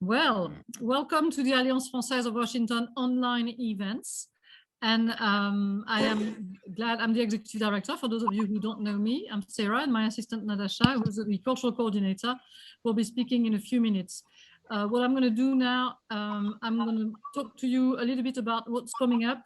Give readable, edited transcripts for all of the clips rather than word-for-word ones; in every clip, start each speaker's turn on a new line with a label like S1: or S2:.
S1: Well, welcome to the Alliance Française of Washington online events. And I am glad I'm the executive director. For those of you who don't know me, I'm Sarah, and my assistant Natasha, who's the cultural coordinator, will be speaking in a few minutes. What I'm going to do now, I'm going to talk to you a little bit about what's coming up.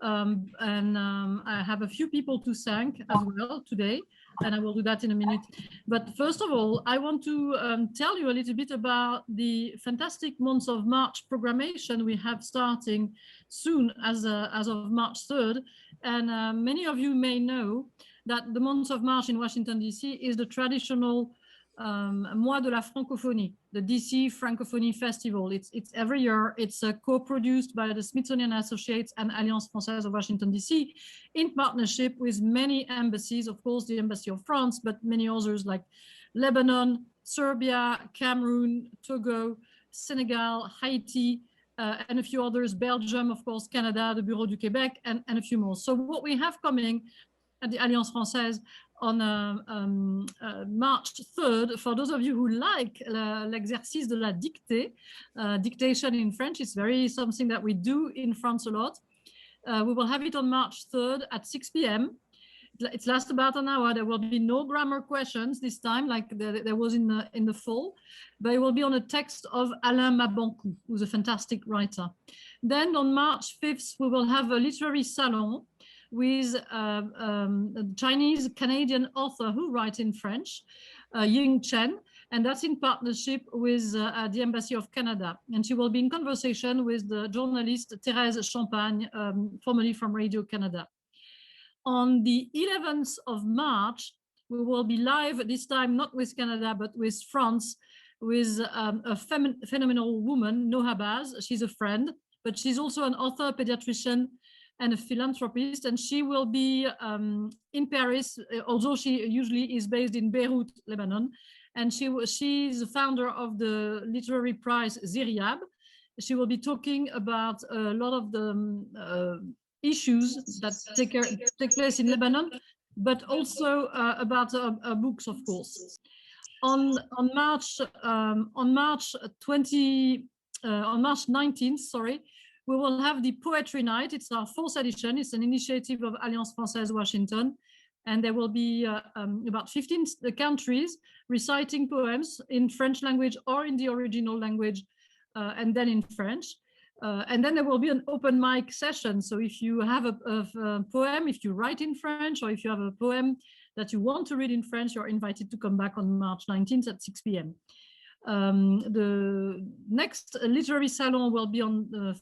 S1: I have a few people to thank as well today, and I will do that in a minute. But first of all, I want to tell you a little bit about the fantastic month of March programmation we have starting soon as of March 3rd. And many of you may know that the month of March in Washington, D.C. is the traditional Mois de la Francophonie, the DC Francophonie Festival. It's every year. It's co-produced by the Smithsonian Associates and Alliance Française of Washington, D.C. in partnership with many embassies, of course, the Embassy of France, but many others like Lebanon, Serbia, Cameroon, Togo, Senegal, Haiti, and a few others, Belgium, of course, Canada, the Bureau du Québec, and a few more. So what we have coming at the Alliance Française on March 3rd, for those of you who like l'exercice de la dictée, dictation in French, it's very something that we do in France a lot. We will have it on March 3rd at 6 p.m. It lasts about an hour. There will be no grammar questions this time, like there was in the fall, but it will be on a text of Alain Mabancou, who's a fantastic writer. Then on March 5th, we will have a literary salon with a Chinese-Canadian author who writes in French, Ying Chen, and that's in partnership with the Embassy of Canada. And she will be in conversation with the journalist Thérèse Champagne, formerly from Radio Canada. On the 11th of March, we will be live, this time not with Canada, but with France, with a phenomenal woman, Noha Baz. She's a friend, but she's also an author, pediatrician, and a philanthropist, and she will be in Paris, although she usually is based in Beirut, Lebanon, and she's the founder of the literary prize Ziriab. She will be talking about a lot of the issues that take place in Lebanon, but also about books, of course. On March 19th, sorry, we will have the Poetry Night. It's our 4th edition. It's an initiative of Alliance Française Washington. And there will be about 15 countries reciting poems in French language or in the original language, and then in French. And then there will be an open mic session. So if you have a poem, if you write in French, or if you have a poem that you want to read in French, you're invited to come back on March 19th at 6 p.m. The next literary salon will be on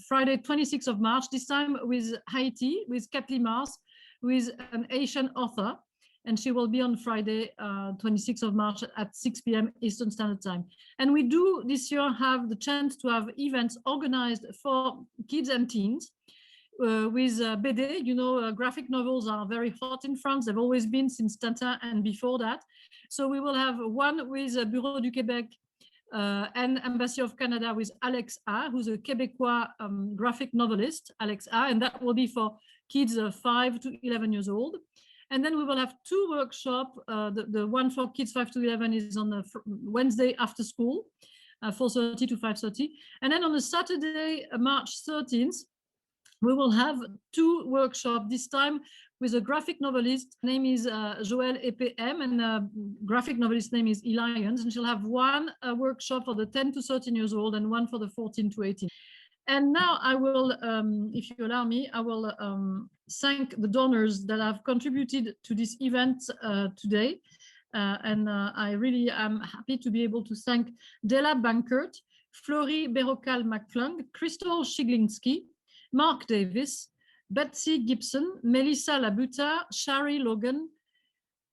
S1: Friday, 26th of March, this time with Haiti, with Kathleen Mars, who is an Asian author, and she will be on Friday, 26th of March at 6 p.m. Eastern Standard Time. And we do this year have the chance to have events organized for kids and teens with BD. You know, graphic novels are very hot in France. They've always been since Tintin and before that. So we will have one with Bureau du Québec and Embassy of Canada with Alex A, who's a Québécois graphic novelist, Alex A, and that will be for kids 5 to 11 years old. And then we will have 2 workshops. The one for kids 5 to 11 is on the Wednesday after school, 4:30 to 5:30. And then on the Saturday, March 13th, we will have 2 workshops, this time with a graphic novelist. Name is Joël EPM, and a graphic novelist name is Elians. And she'll have one workshop for the 10 to 13 years old and one for the 14 to 18. And now I will, if you allow me, I will thank the donors that have contributed to this event today. I really am happy to be able to thank Della Bankert, Florie Berocal McClung, Crystal Shiglinski, Mark Davis, Betsy Gibson, Melissa Labuta, Shari Logan,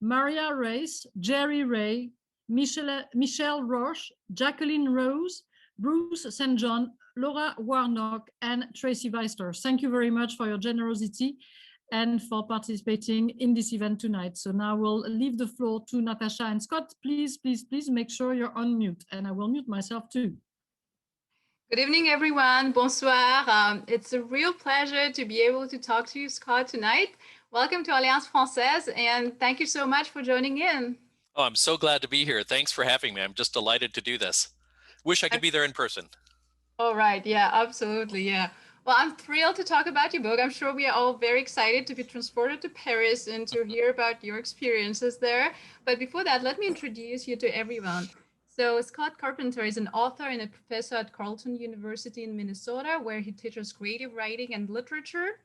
S1: Maria Race, Jerry Ray, Michelle Roche, Jacqueline Rose, Bruce St. John, Laura Warnock, and Tracy Weister. Thank you very much for your generosity and for participating in this event tonight. So now we'll leave the floor to Natasha and Scott. Please, please, please make sure you're on mute, and I will mute myself too.
S2: Good evening, everyone. Bonsoir. It's a real pleasure to be able to talk to you, Scott, tonight. Welcome to Alliance Française, and thank you so much for joining in.
S3: Oh, I'm so glad to be here. Thanks for having me. I'm just delighted to do this. Wish I could be there in person.
S2: All right. Yeah, absolutely. Yeah. Well, I'm thrilled to talk about your book. I'm sure we are all very excited to be transported to Paris and to hear about your experiences there. But before that, let me introduce you to everyone. So, Scott Carpenter is an author and a professor at Carleton University in Minnesota, where he teaches creative writing and literature.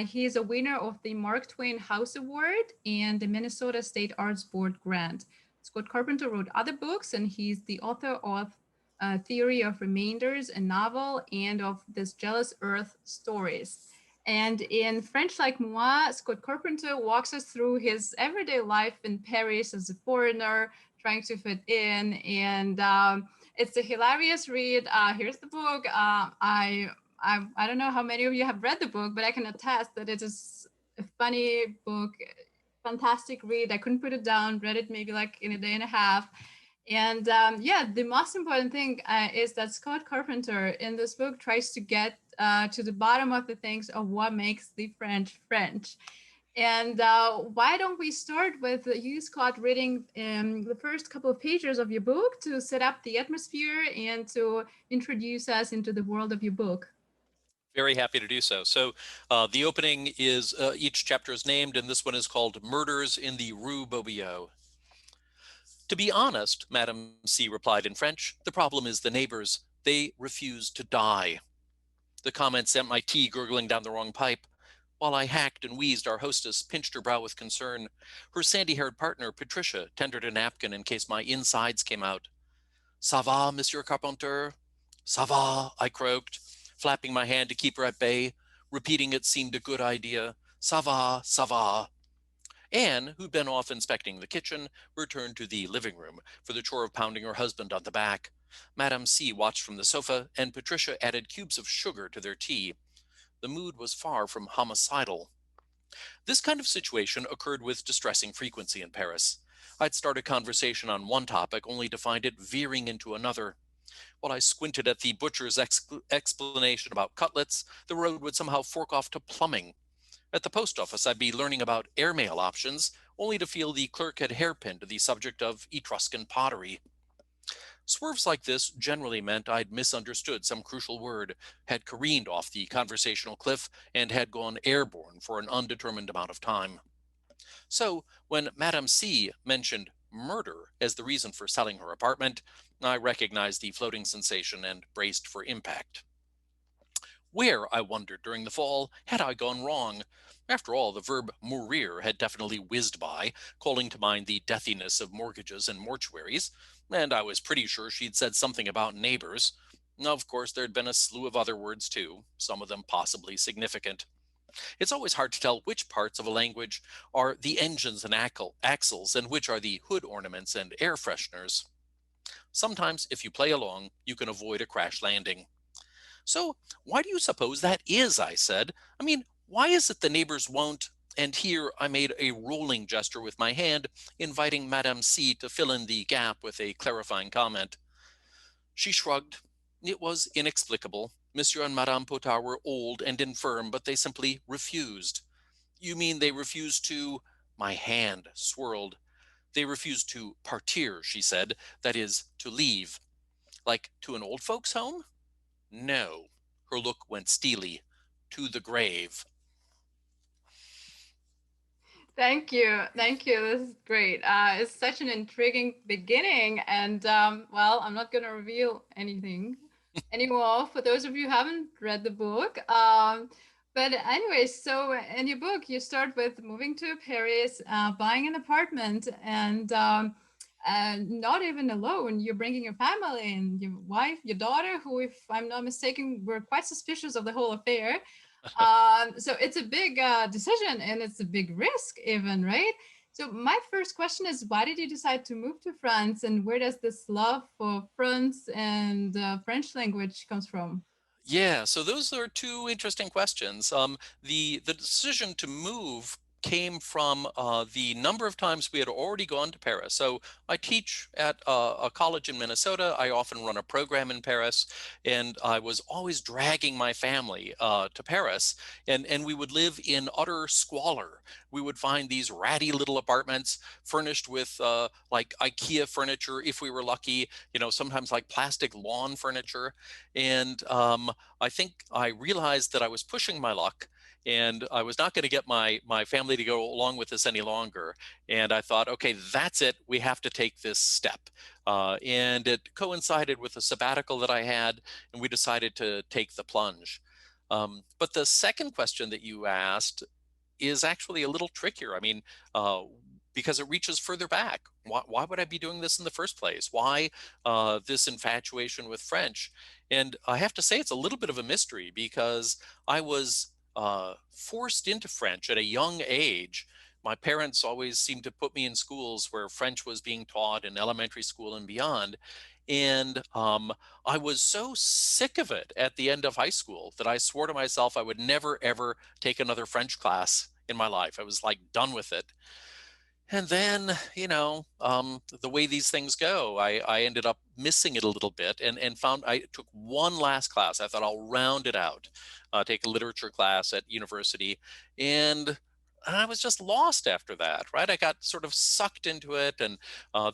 S2: He is a winner of the Mark Twain House Award and the Minnesota State Arts Board grant. Scott Carpenter wrote other books, and he's the author of Theory of Remainders, a novel, and of This Jealous Earth stories. And in French Like Moi, Scott Carpenter walks us through his everyday life in Paris as a foreigner, trying to fit in. And it's a hilarious read. Here's the book. I don't know how many of you have read the book, but I can attest that it is a funny book, fantastic read. I couldn't put it down, read it maybe like in a day and a half. And yeah, the most important thing is that Scott Carpenter in this book tries to get to the bottom of the things of what makes the French French. And why don't we start with you, Scott, reading the first couple of pages of your book to set up the atmosphere and to introduce us into the world of your book?
S3: Very happy to do so. So the opening is, each chapter is named, and this one is called Murders in the Rue Bobillot. To be honest, Madame C. replied in French, the problem is the neighbors. They refuse to die. The comment sent my tea gurgling down the wrong pipe. While I hacked and wheezed, our hostess pinched her brow with concern. Her sandy-haired partner, Patricia, tendered a napkin in case my insides came out. Ça va, Monsieur Carpenter? Ça va, I croaked, flapping my hand to keep her at bay. Repeating it seemed a good idea. Ça va, ça va. Anne, who'd been off inspecting the kitchen, returned to the living room for the chore of pounding her husband on the back. Madame C. watched from the sofa, and Patricia added cubes of sugar to their tea. The mood was far from homicidal. This kind of situation occurred with distressing frequency in Paris. I'd start a conversation on one topic only to find it veering into another. While I squinted at the butcher's explanation about cutlets, the road would somehow fork off to plumbing. At the post office, I'd be learning about airmail options, only to feel the clerk had hairpinned to the subject of Etruscan pottery. Swerves like this generally meant I'd misunderstood some crucial word, had careened off the conversational cliff, and had gone airborne for an undetermined amount of time. So, when Madame C. mentioned murder as the reason for selling her apartment, I recognized the floating sensation and braced for impact. Where, I wondered during the fall, had I gone wrong? After all, the verb mourir had definitely whizzed by, calling to mind the deathiness of mortgages and mortuaries, and I was pretty sure she'd said something about neighbors. Of course, there'd been a slew of other words too, some of them possibly significant. It's always hard to tell which parts of a language are the engines and axles and which are the hood ornaments and air fresheners. Sometimes, if you play along, you can avoid a crash landing. So, why do you suppose that is? I said. I mean, why is it the neighbors won't? And here I made a rolling gesture with my hand, inviting Madame C. to fill in the gap with a clarifying comment. She shrugged. It was inexplicable. Monsieur and Madame Potard were old and infirm, but they simply refused. You mean they refused to... My hand swirled. They refused to partir, she said. That is, to leave. Like to an old folks' home? No. Her look went steely. To the grave.
S2: Thank you. Thank you. This is great. It's such an intriguing beginning. And well, I'm not going to reveal anything anymore for those of you who haven't read the book. But anyways, so in your book, you start with moving to Paris, buying an apartment, and not even alone. You're bringing your family and your wife, your daughter, who, if I'm not mistaken, were quite suspicious of the whole affair. So it's a big decision and it's a big risk even, right? So my first question is, why did you decide to move to France, and where does this love for France and French language comes from?
S3: Yeah, so those are two interesting questions. The decision to move came from the number of times we had already gone to Paris. So I teach at a college in Minnesota. I often run a program in Paris, and I was always dragging my family to Paris, and we would live in utter squalor. We would find these ratty little apartments furnished with like IKEA furniture, if we were lucky, sometimes like plastic lawn furniture. And I think I realized that I was pushing my luck, and I was not going to get my family to go along with this any longer. And I thought, okay, that's it. We have to take this step. And it coincided with a sabbatical that I had, and we decided to take the plunge. But the second question that you asked is actually a little trickier. I mean, because it reaches further back. Why would I be doing this in the first place? Why this infatuation with French? And I have to say, it's a little bit of a mystery, because I was forced into French at a young age. My parents always seemed to put me in schools where French was being taught, in elementary school and beyond. And I was so sick of it at the end of high school that I swore to myself I would never, ever take another French class in my life. I was like done with it. And then, the way these things go, I ended up missing it a little bit, and found I took one last class. I thought I'll round it out, take a literature class at university. And I was just lost after that, right? I got sort of sucked into it. And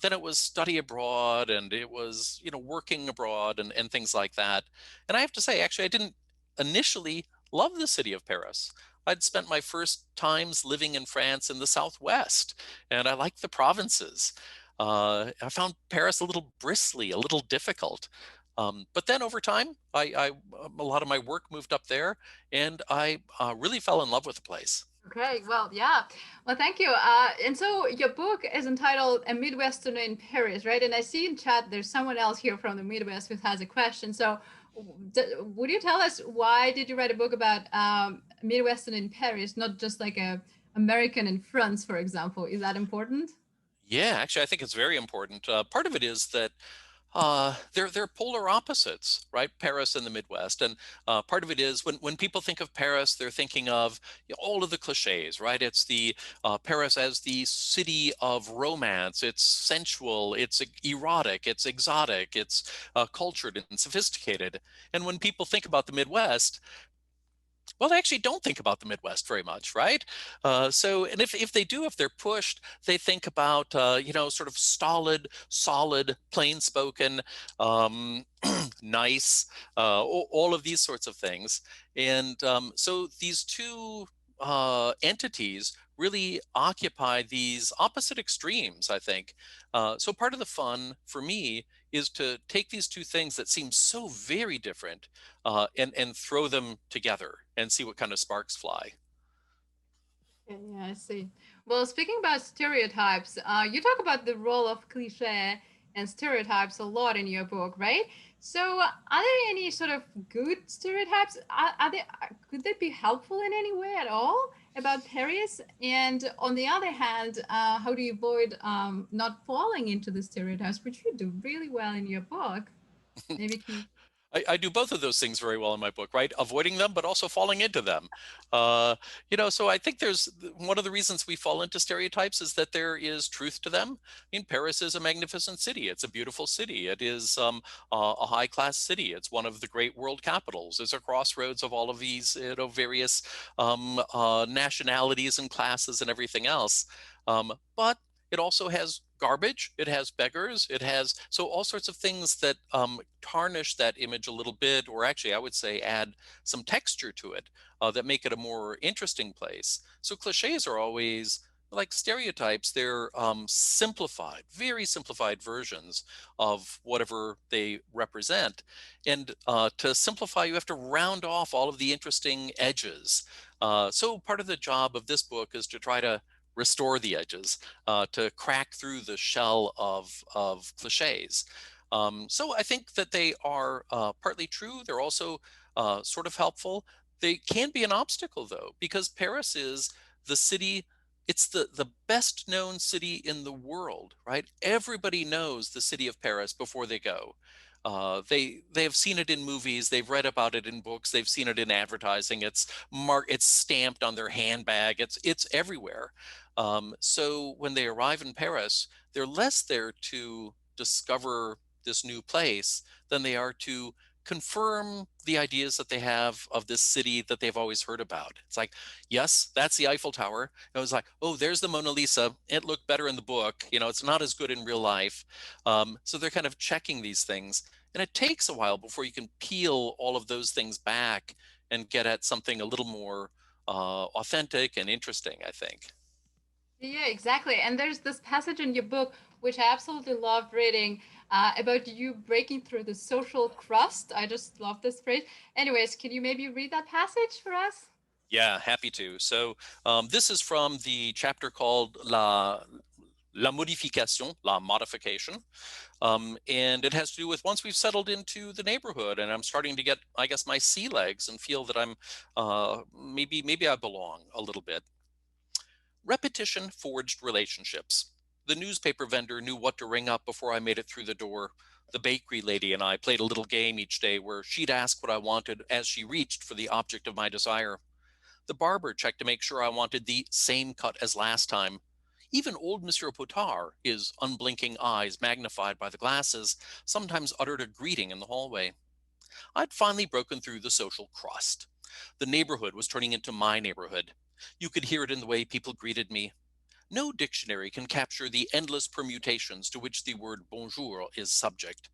S3: then it was study abroad, and it was, working abroad, and things like that. And I have to say, actually, I didn't initially love the city of Paris. I'd spent my first times living in France in the Southwest, and I liked the provinces. I found Paris a little bristly, a little difficult. But then over time, a lot of my work moved up there, and I really fell in love with the place.
S2: Okay, well, yeah. Well, thank you. And so your book is entitled A Midwestern in Paris, right? And I see in chat there's someone else here from the Midwest who has a question. So would you tell us, why did you write a book about Midwestern in Paris, not just like a American in France, for example? Is that important?
S3: Yeah, actually, I think it's very important. Part of it is that they're polar opposites, right? Paris and the Midwest. And part of it is when people think of Paris, they're thinking of all of the cliches, right? It's the Paris as the city of romance. It's sensual, it's erotic, it's exotic, it's cultured and sophisticated. And when people think about the Midwest, well, they actually don't think about the Midwest very much, right? And if they do, if they're pushed, they think about, sort of stolid, solid, plain-spoken, nice, all of these sorts of things. And so these two entities really occupy these opposite extremes, I think. So part of the fun for me is to take these two things that seem so very different and throw them together and see what kind of sparks fly.
S2: Yeah, I see. Well, speaking about stereotypes, you talk about the role of cliche and stereotypes a lot in your book, right? So, are there any sort of good stereotypes? Could they be helpful in any way at all about Paris? And on the other hand, how do you avoid not falling into the stereotypes, which you do really well in your book? Maybe can
S3: I do both of those things very well in my book, right? Avoiding them, but also falling into them. So I think there's one of the reasons we fall into stereotypes is that there is truth to them. I mean, Paris is a magnificent city. It's a beautiful city. It is a high-class city. It's one of the great world capitals. It's a crossroads of all of these, various nationalities and classes and everything else. But it also has garbage, it has beggars, it has all sorts of things that tarnish that image a little bit, or actually I would say add some texture to it that make it a more interesting place. So cliches are always like stereotypes. They're simplified, very simplified versions of whatever they represent. And to simplify, you have to round off all of the interesting edges. So part of the job of this book is to try to restore the edges, to crack through the shell of cliches. So I think that they are partly true. They're also sort of helpful. They can be an obstacle, though, because Paris is the city. It's the best known city in the world, right? Everybody knows the city of Paris before they go. They have seen it in movies, they've read about it in books, they've seen it in advertising. It's stamped on their handbag. It's everywhere. So when they arrive in Paris, they're less there to discover this new place than they are to confirm the ideas that they have of this city that they've always heard about. It's like, yes, that's the Eiffel Tower. I was like, oh, there's the Mona Lisa. It looked better in the book. It's not as good in real life. So they're kind of checking these things. And it takes a while before you can peel all of those things back and get at something a little more authentic and interesting, I think.
S2: Yeah, exactly. And there's this passage in your book, which I absolutely loved reading, about you breaking through the social crust. I just love this phrase. Anyways, can you maybe read that passage for us?
S3: Yeah, happy to. So this is from the chapter called La Modification, La Modification. And it has to do with once we've settled into the neighborhood and I'm starting to get, I guess, my sea legs and feel that I'm maybe I belong a little bit. Repetition forged relationships. The newspaper vendor knew what to ring up before I made it through the door. The bakery lady and I played a little game each day where she'd ask what I wanted as she reached for the object of my desire. The barber checked to make sure I wanted the same cut as last time. Even old Monsieur Potard, his unblinking eyes magnified by the glasses, sometimes uttered a greeting in the hallway. I'd finally broken through the social crust. The neighborhood was turning into my neighborhood. You could hear it in the way people greeted me. No dictionary can capture the endless permutations to which the word bonjour is subject.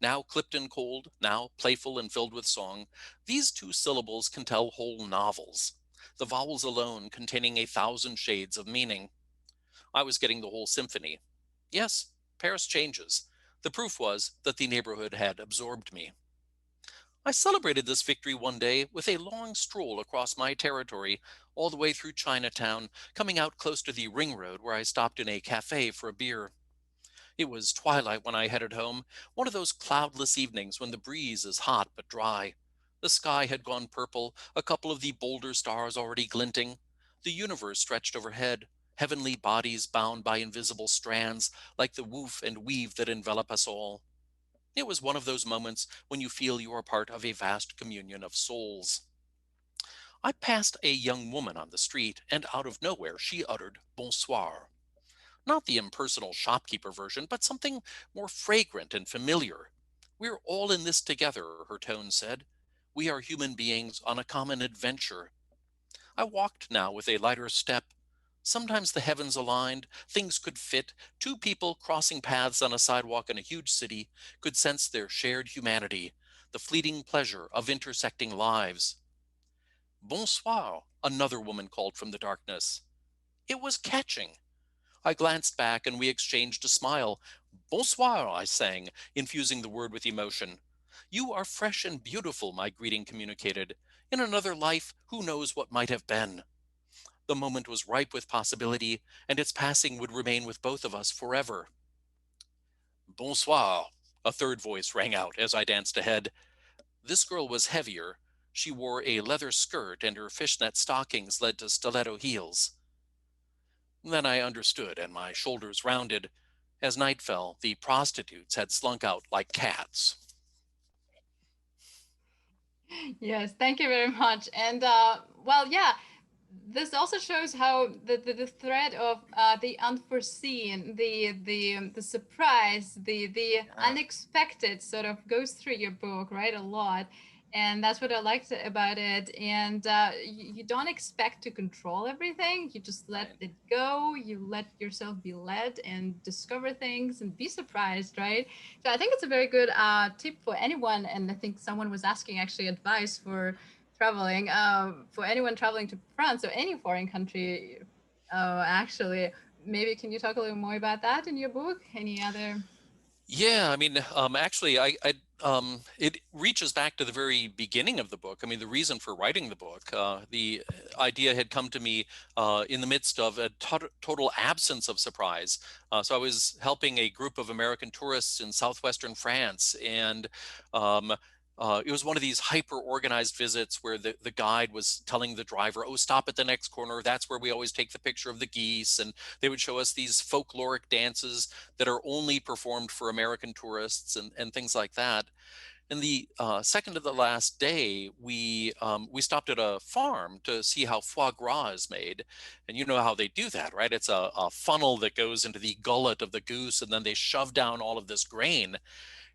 S3: Now clipped and cold, now playful and filled with song, these two syllables can tell whole novels, the vowels alone containing 1,000 shades of meaning. I was getting the whole symphony. Yes, Paris changes. The proof was that the neighborhood had absorbed me. I celebrated this victory one day with a long stroll across my territory, all the way through Chinatown, coming out close to the ring road where I stopped in a cafe for a beer. It was twilight when I headed home, one of those cloudless evenings when the breeze is hot but dry. The sky had gone purple, a couple of the bolder stars already glinting. The universe stretched overhead, heavenly bodies bound by invisible strands, like the woof and weave that envelop us all. It was one of those moments when you feel you are part of a vast communion of souls. I passed a young woman on the street, and out of nowhere she uttered bonsoir. Not the impersonal shopkeeper version, but something more fragrant and familiar. We're all in this together, her tone said. We are human beings on a common adventure. I walked now with a lighter step. Sometimes the heavens aligned, things could fit. Two people crossing paths on a sidewalk in a huge city could sense their shared humanity, the fleeting pleasure of intersecting lives. Bonsoir, another woman called from the darkness. It was catching. I glanced back and we exchanged a smile. Bonsoir, I sang, infusing the word with emotion. You are fresh and beautiful, my greeting communicated. In another life, who knows what might have been? The moment was ripe with possibility, and its passing would remain with both of us forever. Bonsoir, a third voice rang out as I danced ahead. This girl was heavier. She wore a leather skirt, and her fishnet stockings led to stiletto heels. Then I understood, and my shoulders rounded. As night fell, the prostitutes had slunk out like cats.
S2: Yes, thank you very much. And well, yeah, this also shows how the thread of the unforeseen, the surprise, the unexpected sort of goes through your book, right? A lot. And that's what I liked about it. And you don't expect to control everything. You just let it go. You let yourself be led and discover things and be surprised, right? So I think it's a very good tip for anyone. And I think someone was asking actually advice for traveling, for anyone traveling to France or any foreign country. Actually, maybe can you talk a little more about that in your book? Any other?
S3: Yeah, I mean, actually, it reaches back to the very beginning of the book. I mean, the reason for writing the book, the idea had come to me in the midst of a total absence of surprise. So I was helping a group of American tourists in southwestern France, and it was one of these hyper organized visits where the guide was telling the driver, oh, stop at the next corner. That's where we always take the picture of the geese. And they would show us these folkloric dances that are only performed for American tourists and things like that. And the second to the last day, we stopped at a farm to see how foie gras is made. And you know how they do that, right? It's a funnel that goes into the gullet of the goose, and then they shove down all of this grain.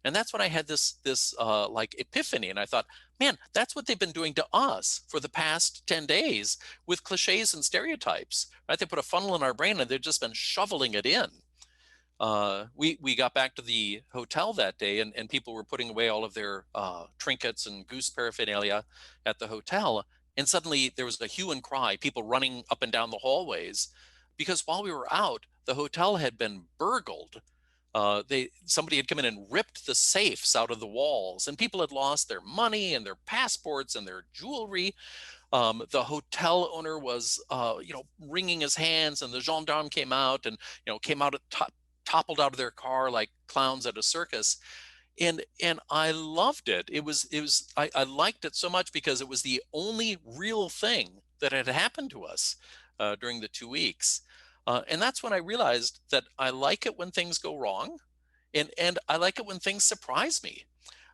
S3: And that's when I had this like epiphany, and I thought, man, that's what they've been doing to us for the past 10 days with cliches and stereotypes, right? They put a funnel in our brain and they've just been shoveling it in. We got back to the hotel that day, and people were putting away all of their trinkets and goose paraphernalia at the hotel. And suddenly there was a hue and cry, people running up and down the hallways, because while we were out, the hotel had been burgled. Somebody had come in and ripped the safes out of the walls, and people had lost their money and their passports and their jewelry. The hotel owner was, wringing his hands, and the gendarme came out and, came out toppled out of their car like clowns at a circus. And I loved it. I liked it so much because it was the only real thing that had happened to us during the 2 weeks. And that's when I realized that I like it when things go wrong, and I like it when things surprise me.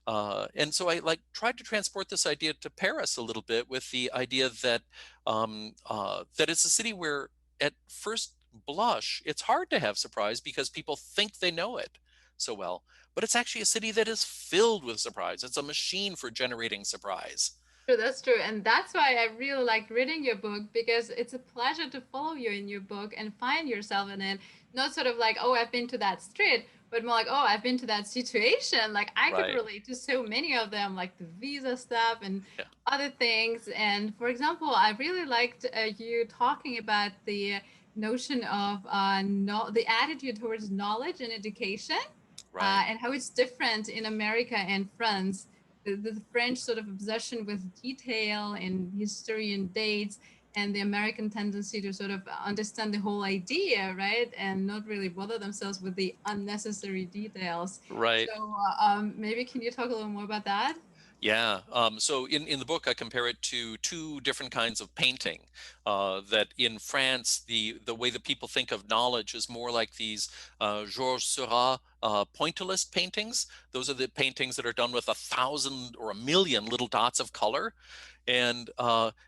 S3: And so I tried to transport this idea to Paris a little bit, with the idea that that it's a city where at first blush it's hard to have surprise because people think they know it so well, but it's actually a city that is filled with surprise. It's a machine for generating surprise.
S2: True, that's true. And that's why I really liked reading your book, because it's a pleasure to follow you in your book and find yourself in it. Not sort of like, oh, I've been to that street, but more like, oh, I've been to that situation. Like I could
S3: Right.
S2: relate to so many of them, like the visa stuff and
S3: Yeah.
S2: other things. And for example, I really liked you talking about the notion of the attitude towards knowledge and education,
S3: Right.
S2: and how it's different in America and France. The French sort of obsession with detail and history and dates, and the American tendency to sort of understand the whole idea, right? And not really bother themselves with the unnecessary details.
S3: Right.
S2: So maybe can you talk a little more about that?
S3: Yeah. So in the book, I compare it to two different kinds of painting. That in France, the way that people think of knowledge is more like these Georges Seurat pointillist paintings. Those are the paintings that are done with 1,000 or 1,000,000 little dots of color, and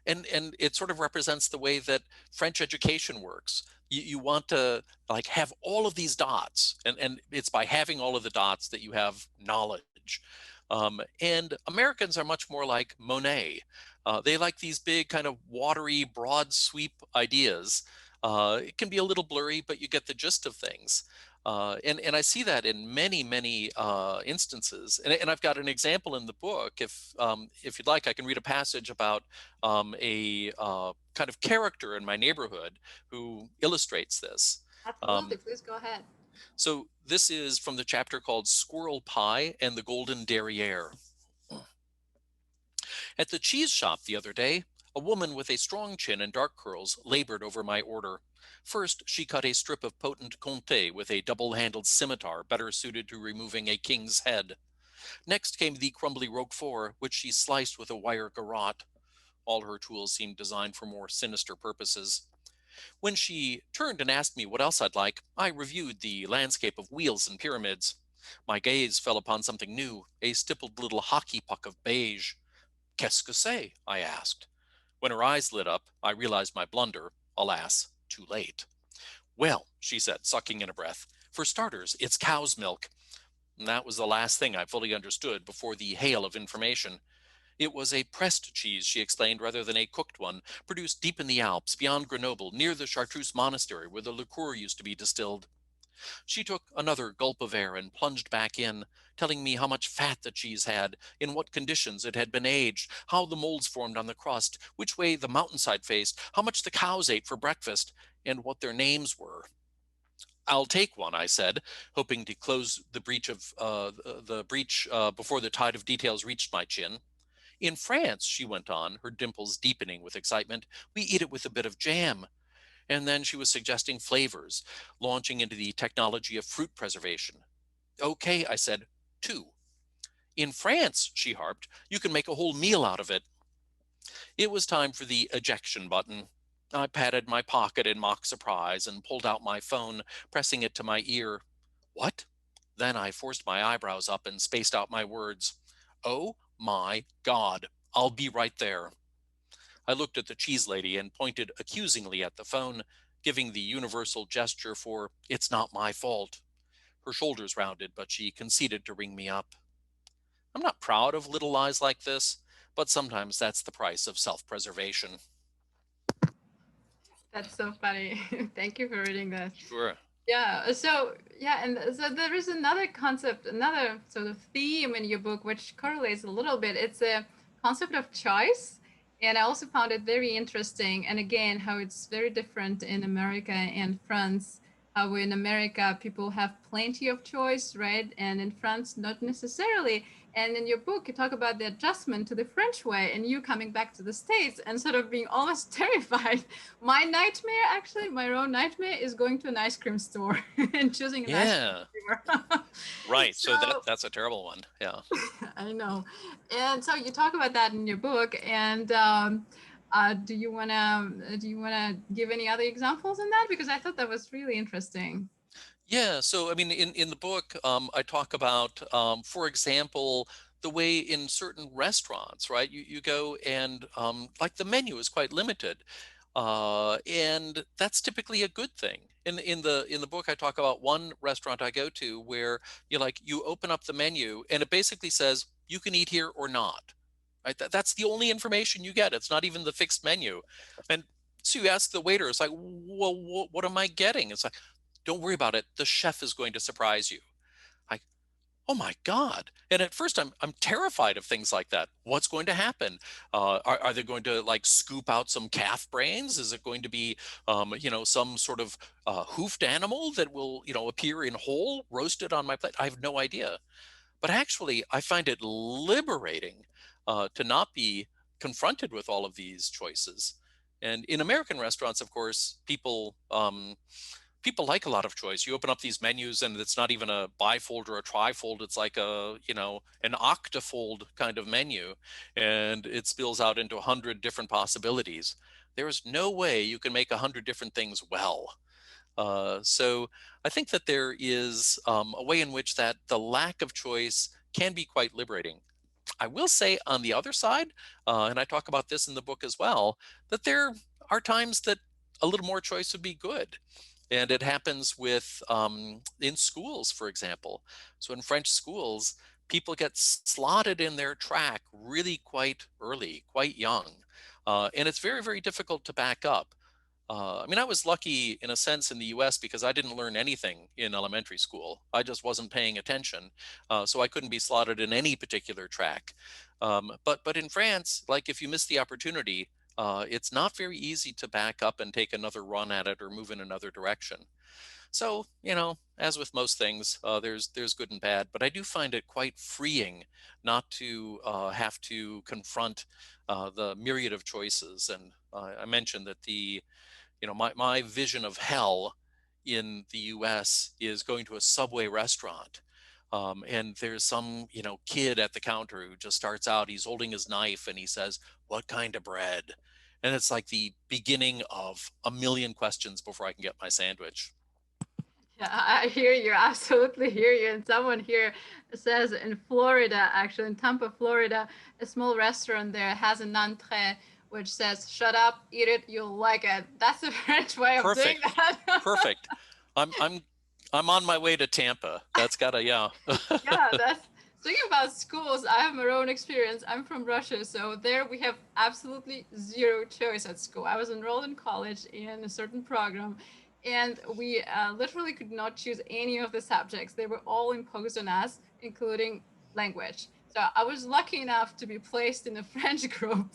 S3: it sort of represents the way that French education works. You want to like have all of these dots, and it's by having all of the dots that you have knowledge. And Americans are much more like Monet. They like these big, kind of watery, broad sweep ideas. It can be a little blurry, but you get the gist of things. And I see that in many instances. And I've got an example in the book. If you'd like, I can read a passage about a kind of character in my neighborhood who illustrates this.
S2: Absolutely, please go ahead.
S3: So this is from the chapter called Squirrel Pie and the Golden Derriere. At the cheese shop the other day, a woman with a strong chin and dark curls labored over my order. First, she cut a strip of potent Comté with a double-handled scimitar better suited to removing a king's head. Next came the crumbly Roquefort, which she sliced with a wire garrote. All her tools seemed designed for more sinister purposes. When she turned and asked me what else I'd like, I reviewed the landscape of wheels and pyramids. My gaze fell upon something new, a stippled little hockey puck of beige. Qu'est-ce que c'est? I asked. When her eyes lit up, I realized my blunder, alas, too late. Well, she said, sucking in a breath, for starters, it's cow's milk. And that was the last thing I fully understood before the hail of information. It was a pressed cheese, she explained, rather than a cooked one, produced deep in the Alps, beyond Grenoble, near the Chartreuse Monastery, where the liqueur used to be distilled. She took another gulp of air and plunged back in, telling me how much fat the cheese had, in what conditions it had been aged, how the molds formed on the crust, which way the mountainside faced, how much the cows ate for breakfast, and what their names were. I'll take one, I said, hoping to close the breach before the tide of details reached my chin. In France, she went on, her dimples deepening with excitement, we eat it with a bit of jam. And then she was suggesting flavors, launching into the technology of fruit preservation. Okay, I said, 2. In France, she harped, you can make a whole meal out of it. It was time for the ejection button. I patted my pocket in mock surprise and pulled out my phone, pressing it to my ear. What? Then I forced my eyebrows up and spaced out my words. Oh my God, I'll be right there. I looked at the cheese lady and pointed accusingly at the phone, giving the universal gesture for it's not my fault. Her shoulders rounded, but she conceded to ring me up. I'm not proud of little lies like this, but sometimes that's the price of self-preservation.
S2: That's so funny. Thank you for reading that.
S3: Sure.
S2: Yeah. So yeah, and so there is another concept, another sort of theme in your book, which correlates a little bit. It's a concept of choice, and I also found it very interesting. And again, how it's very different in America and France. How in America people have plenty of choice, right? And in France, not necessarily. And in your book, you talk about the adjustment to the French way and you coming back to the States and sort of being almost terrified. My nightmare, actually, my own nightmare is going to an ice cream store and choosing an ice cream flavor.
S3: Right. So that's a terrible one. Yeah.
S2: I know. And so you talk about that in your book. And do you wanna give any other examples in that? Because I thought that was really interesting.
S3: Yeah, so I mean, in the book, I talk about, for example, the way in certain restaurants, right? You go and like the menu is quite limited, and that's typically a good thing. In the book, I talk about one restaurant I go to where you open up the menu and it basically says you can eat here or not. Right? That's the only information you get. It's not even the fixed menu, and so you ask the waiter, it's like, well, what am I getting? It's like, don't worry about it. The chef is going to surprise you. Like, oh my God. And at first I'm terrified of things like that. What's going to happen? Are they going to scoop out some calf brains? Is it going to be, some sort of hoofed animal that will, appear in whole, roasted on my plate? I have no idea. But actually, I find it liberating to not be confronted with all of these choices. And in American restaurants, of course, people like a lot of choice. You open up these menus and it's not even a bifold or a trifold. It's like an octafold kind of menu, and it spills out into 100 different possibilities. There is no way you can make 100 different things well. So I think that there is a way in which that the lack of choice can be quite liberating. I will say on the other side, and I talk about this in the book as well, that there are times that a little more choice would be good. And it happens with in schools, for example. So in French schools, people get slotted in their track really quite early, quite young. And it's very, very difficult to back up. I mean, I was lucky in a sense in the US because I didn't learn anything in elementary school. I just wasn't paying attention. So I couldn't be slotted in any particular track. But in France, if you miss the opportunity, it's not very easy to back up and take another run at it or move in another direction. So, as with most things, there's good and bad, but I do find it quite freeing not to have to confront the myriad of choices. And I mentioned that my vision of hell in the US is going to a Subway restaurant. And there's some, kid at the counter who just starts out, he's holding his knife and he says, "What kind of bread?" And it's like the beginning of a million questions before I can get my sandwich.
S2: Yeah, I hear you. Absolutely hear you. And someone here says in Florida, actually in Tampa, Florida, a small restaurant there has an entrée which says, "Shut up, eat it, you'll like it." That's a French way of doing that.
S3: Perfect. I'm on my way to Tampa. That's gotta, yeah.
S2: Yeah, that's speaking about schools, I have my own experience. I'm from Russia, so there we have absolutely zero choice at school. I was enrolled in college in a certain program, and we literally could not choose any of the subjects. They were all imposed on us, including language. So I was lucky enough to be placed in a French group.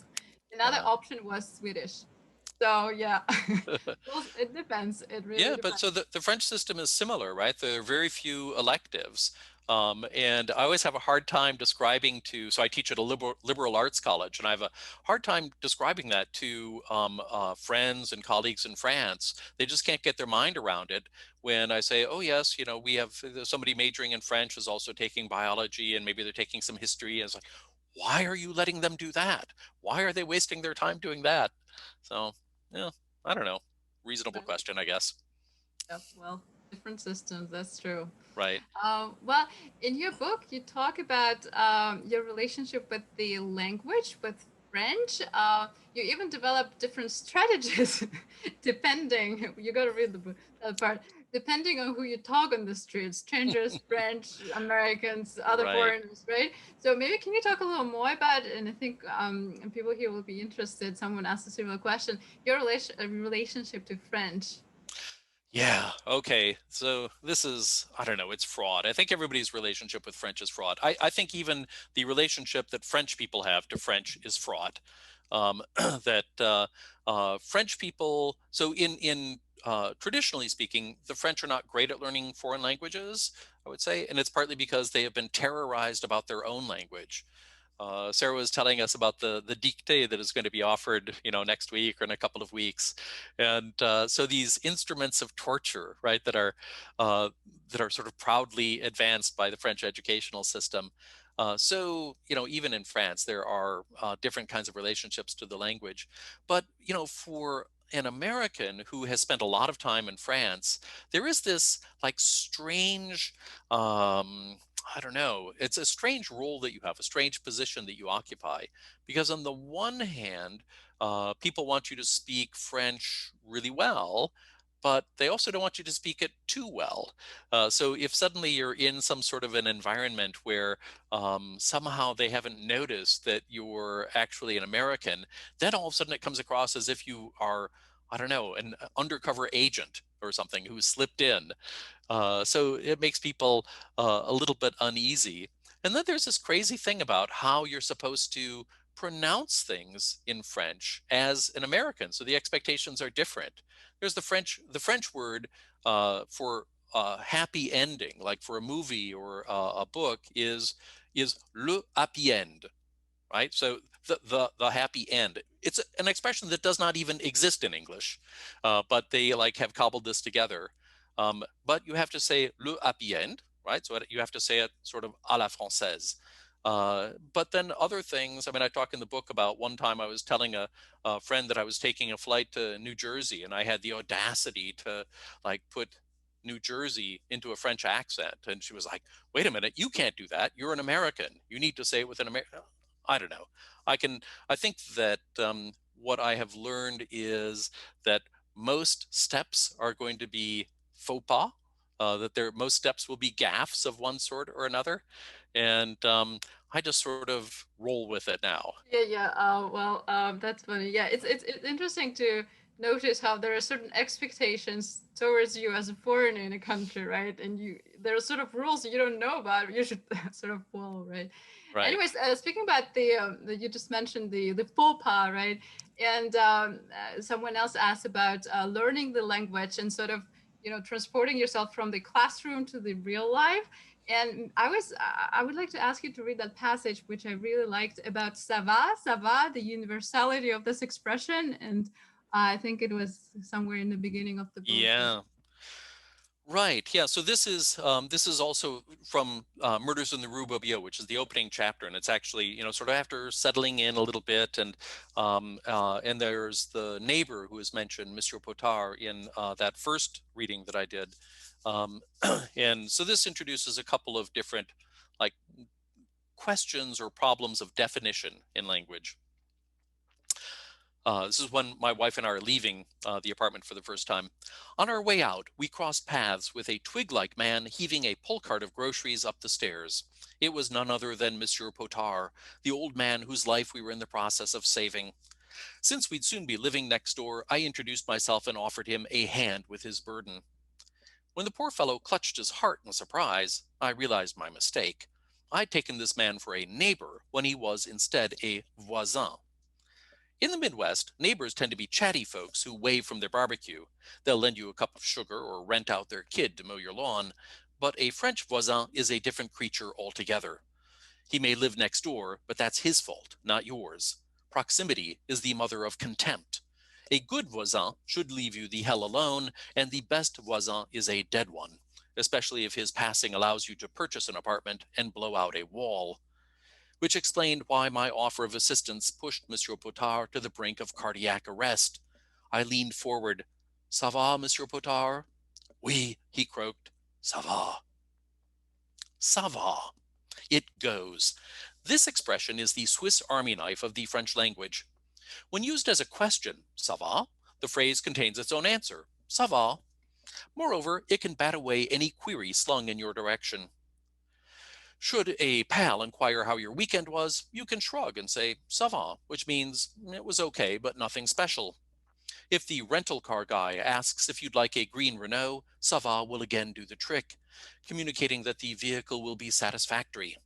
S2: Another option was Swedish. So yeah, it depends. It really
S3: Yeah,
S2: depends.
S3: but so the French system is similar, right? There are very few electives. And I always have a hard time describing so I teach at a liberal arts college, and I have a hard time describing that to friends and colleagues in France. They just can't get their mind around it when I say, oh yes, we have somebody majoring in French is also taking biology, and maybe they're taking some history. And it's like, why are you letting them do that? Why are they wasting their time doing that? So, yeah, I don't know. Reasonable question, I guess.
S2: Yep, well, different systems, that's true.
S3: Right.
S2: Well, in your book, you talk about your relationship with the language, with French. You even develop different strategies depending, you got to read the book, that part, depending on who you talk on the street, strangers, French, Americans, other
S3: Right.
S2: foreigners, right? So maybe can you talk a little more about it? And I think people here will be interested. Someone asked a similar question. Your relationship to French.
S3: Yeah. Okay. So this is, I don't know, it's fraud. I think everybody's relationship with French is fraud. I think even the relationship that French people have to French is fraud. That French people, so in traditionally speaking, the French are not great at learning foreign languages, I would say, and it's partly because they have been terrorized about their own language. Sarah was telling us about the dictée that is going to be offered, next week or in a couple of weeks, and so these instruments of torture, right, that are sort of proudly advanced by the French educational system. So even in France, there are different kinds of relationships to the language, but for an American who has spent a lot of time in France, there is this like strange. I don't know. It's a strange role that you have, a strange position that you occupy. Because on the one hand, people want you to speak French really well, but they also don't want you to speak it too well. So if suddenly you're in some sort of an environment where somehow they haven't noticed that you're actually an American, then all of a sudden it comes across as if you are, I don't know, an undercover agent or something who slipped in. So it makes people a little bit uneasy. And then there's this crazy thing about how you're supposed to pronounce things in French as an American. So the expectations are different. There's the French word for happy ending, like for a movie or a book, is le happy end, right? So the happy end. It's an expression that does not even exist in English, but they like have cobbled this together. But you have to say le happy end, right? So you have to say it sort of à la française. But then other things, I mean, I talk in the book about one time I was telling a friend that I was taking a flight to New Jersey, and I had the audacity to like put New Jersey into a French accent. And she was like, wait a minute, you can't do that. You're an American. You need to say it with an American. I don't know. I think that what I have learned is that most steps are going to be faux pas, most steps will be gaffes of one sort or another. And I just sort of roll with it now.
S2: Yeah. Well, that's funny. Yeah, it's interesting to notice how there are certain expectations towards you as a foreigner in a country, right? And there are sort of rules you don't know about. You should sort of follow, right?
S3: Right.
S2: Anyways, speaking about you just mentioned the faux pas, right? And someone else asked about learning the language and sort of transporting yourself from the classroom to the real life. And I would like to ask you to read that passage, which I really liked, about ça va, the universality of this expression. And I think it was somewhere in the beginning of the book.
S3: Yeah. Right. Yeah. So this is also from Murders in the Rue Bobillot, which is the opening chapter, and it's actually sort of after settling in a little bit, and there's the neighbor who is mentioned, Monsieur Potard, in that first reading that I did, and so this introduces a couple of different like questions or problems of definition in language. This is when my wife and I are leaving the apartment for the first time. On our way out, we crossed paths with a twig-like man heaving a pull cart of groceries up the stairs. It was none other than Monsieur Potard, the old man whose life we were in the process of saving. Since we'd soon be living next door, I introduced myself and offered him a hand with his burden. When the poor fellow clutched his heart in surprise, I realized my mistake. I'd taken this man for a neighbor when he was instead a voisin. In the Midwest, neighbors tend to be chatty folks who wave from their barbecue. They'll lend you a cup of sugar or rent out their kid to mow your lawn. but a French voisin is a different creature altogether. He may live next door, but that's his fault, not yours. Proximity is the mother of contempt. A good voisin should leave you the hell alone, and the best voisin is a dead one, especially if his passing allows you to purchase an apartment and blow out a wall. Which explained why my offer of assistance pushed Monsieur Potard to the brink of cardiac arrest. I leaned forward. Ça va, Monsieur Potard? Oui, he croaked. Ça va. Ça va. It goes. This expression is the Swiss Army knife of the French language. When used as a question, ça va, the phrase contains its own answer, ça va. Moreover, it can bat away any query slung in your direction. Should a pal inquire how your weekend was, you can shrug and say ça va, which means it was okay, but nothing special. If the rental car guy asks if you'd like a green Renault, ça va will again do the trick, communicating that the vehicle will be satisfactory.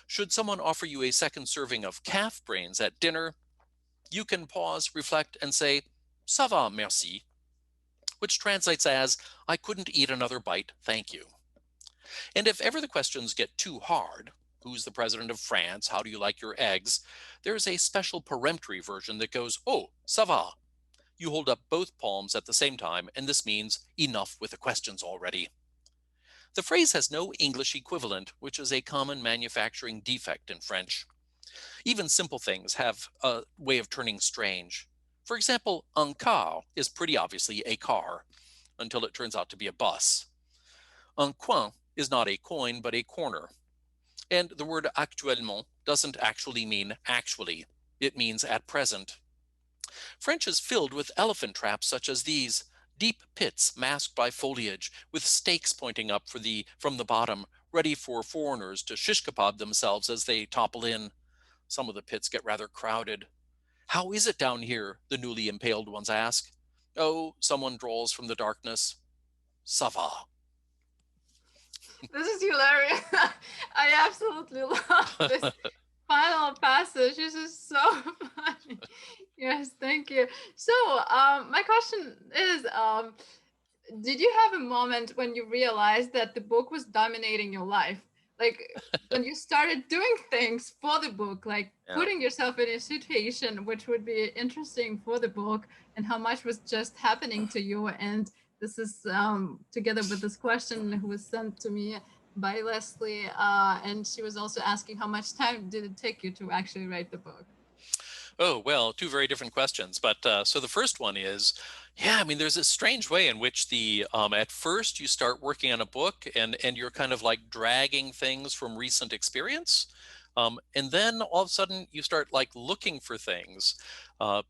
S3: Should someone offer you a second serving of calf brains at dinner, you can pause, reflect, and say ça va, merci, which translates as I couldn't eat another bite, thank you. And if ever the questions get too hard, who's the president of France, how do you like your eggs, there's a special peremptory version that goes, oh, ça va. You hold up both palms at the same time, and this means enough with the questions already. The phrase has no English equivalent, which is a common manufacturing defect in French. Even simple things have a way of turning strange. For example, un car is pretty obviously a car, until it turns out to be a bus. Un coin is not a coin, but a corner. And the word actuellement doesn't actually mean actually. It means at present. French is filled with elephant traps such as these, deep pits masked by foliage, with stakes pointing up from the bottom, ready for foreigners to shish kebab themselves as they topple in. Some of the pits get rather crowded. How is it down here? The newly impaled ones ask. Oh, someone drawls from the darkness. Ça va.
S2: This is hilarious. I absolutely love this final passage. This is so funny. Yes, thank you. So my question is, did you have a moment when you realized that the book was dominating your life? Like when you started doing things for the book, like putting yourself in a situation which would be interesting for the book, and how much was just happening to you. And this is together with this question who was sent to me by Leslie, and she was also asking how much time did it take you to actually write the book?
S3: Oh, well, two very different questions. But so the first one is, yeah, I mean, there's a strange way in which at first you start working on a book and you're kind of like dragging things from recent experience. And then all of a sudden you start like looking for things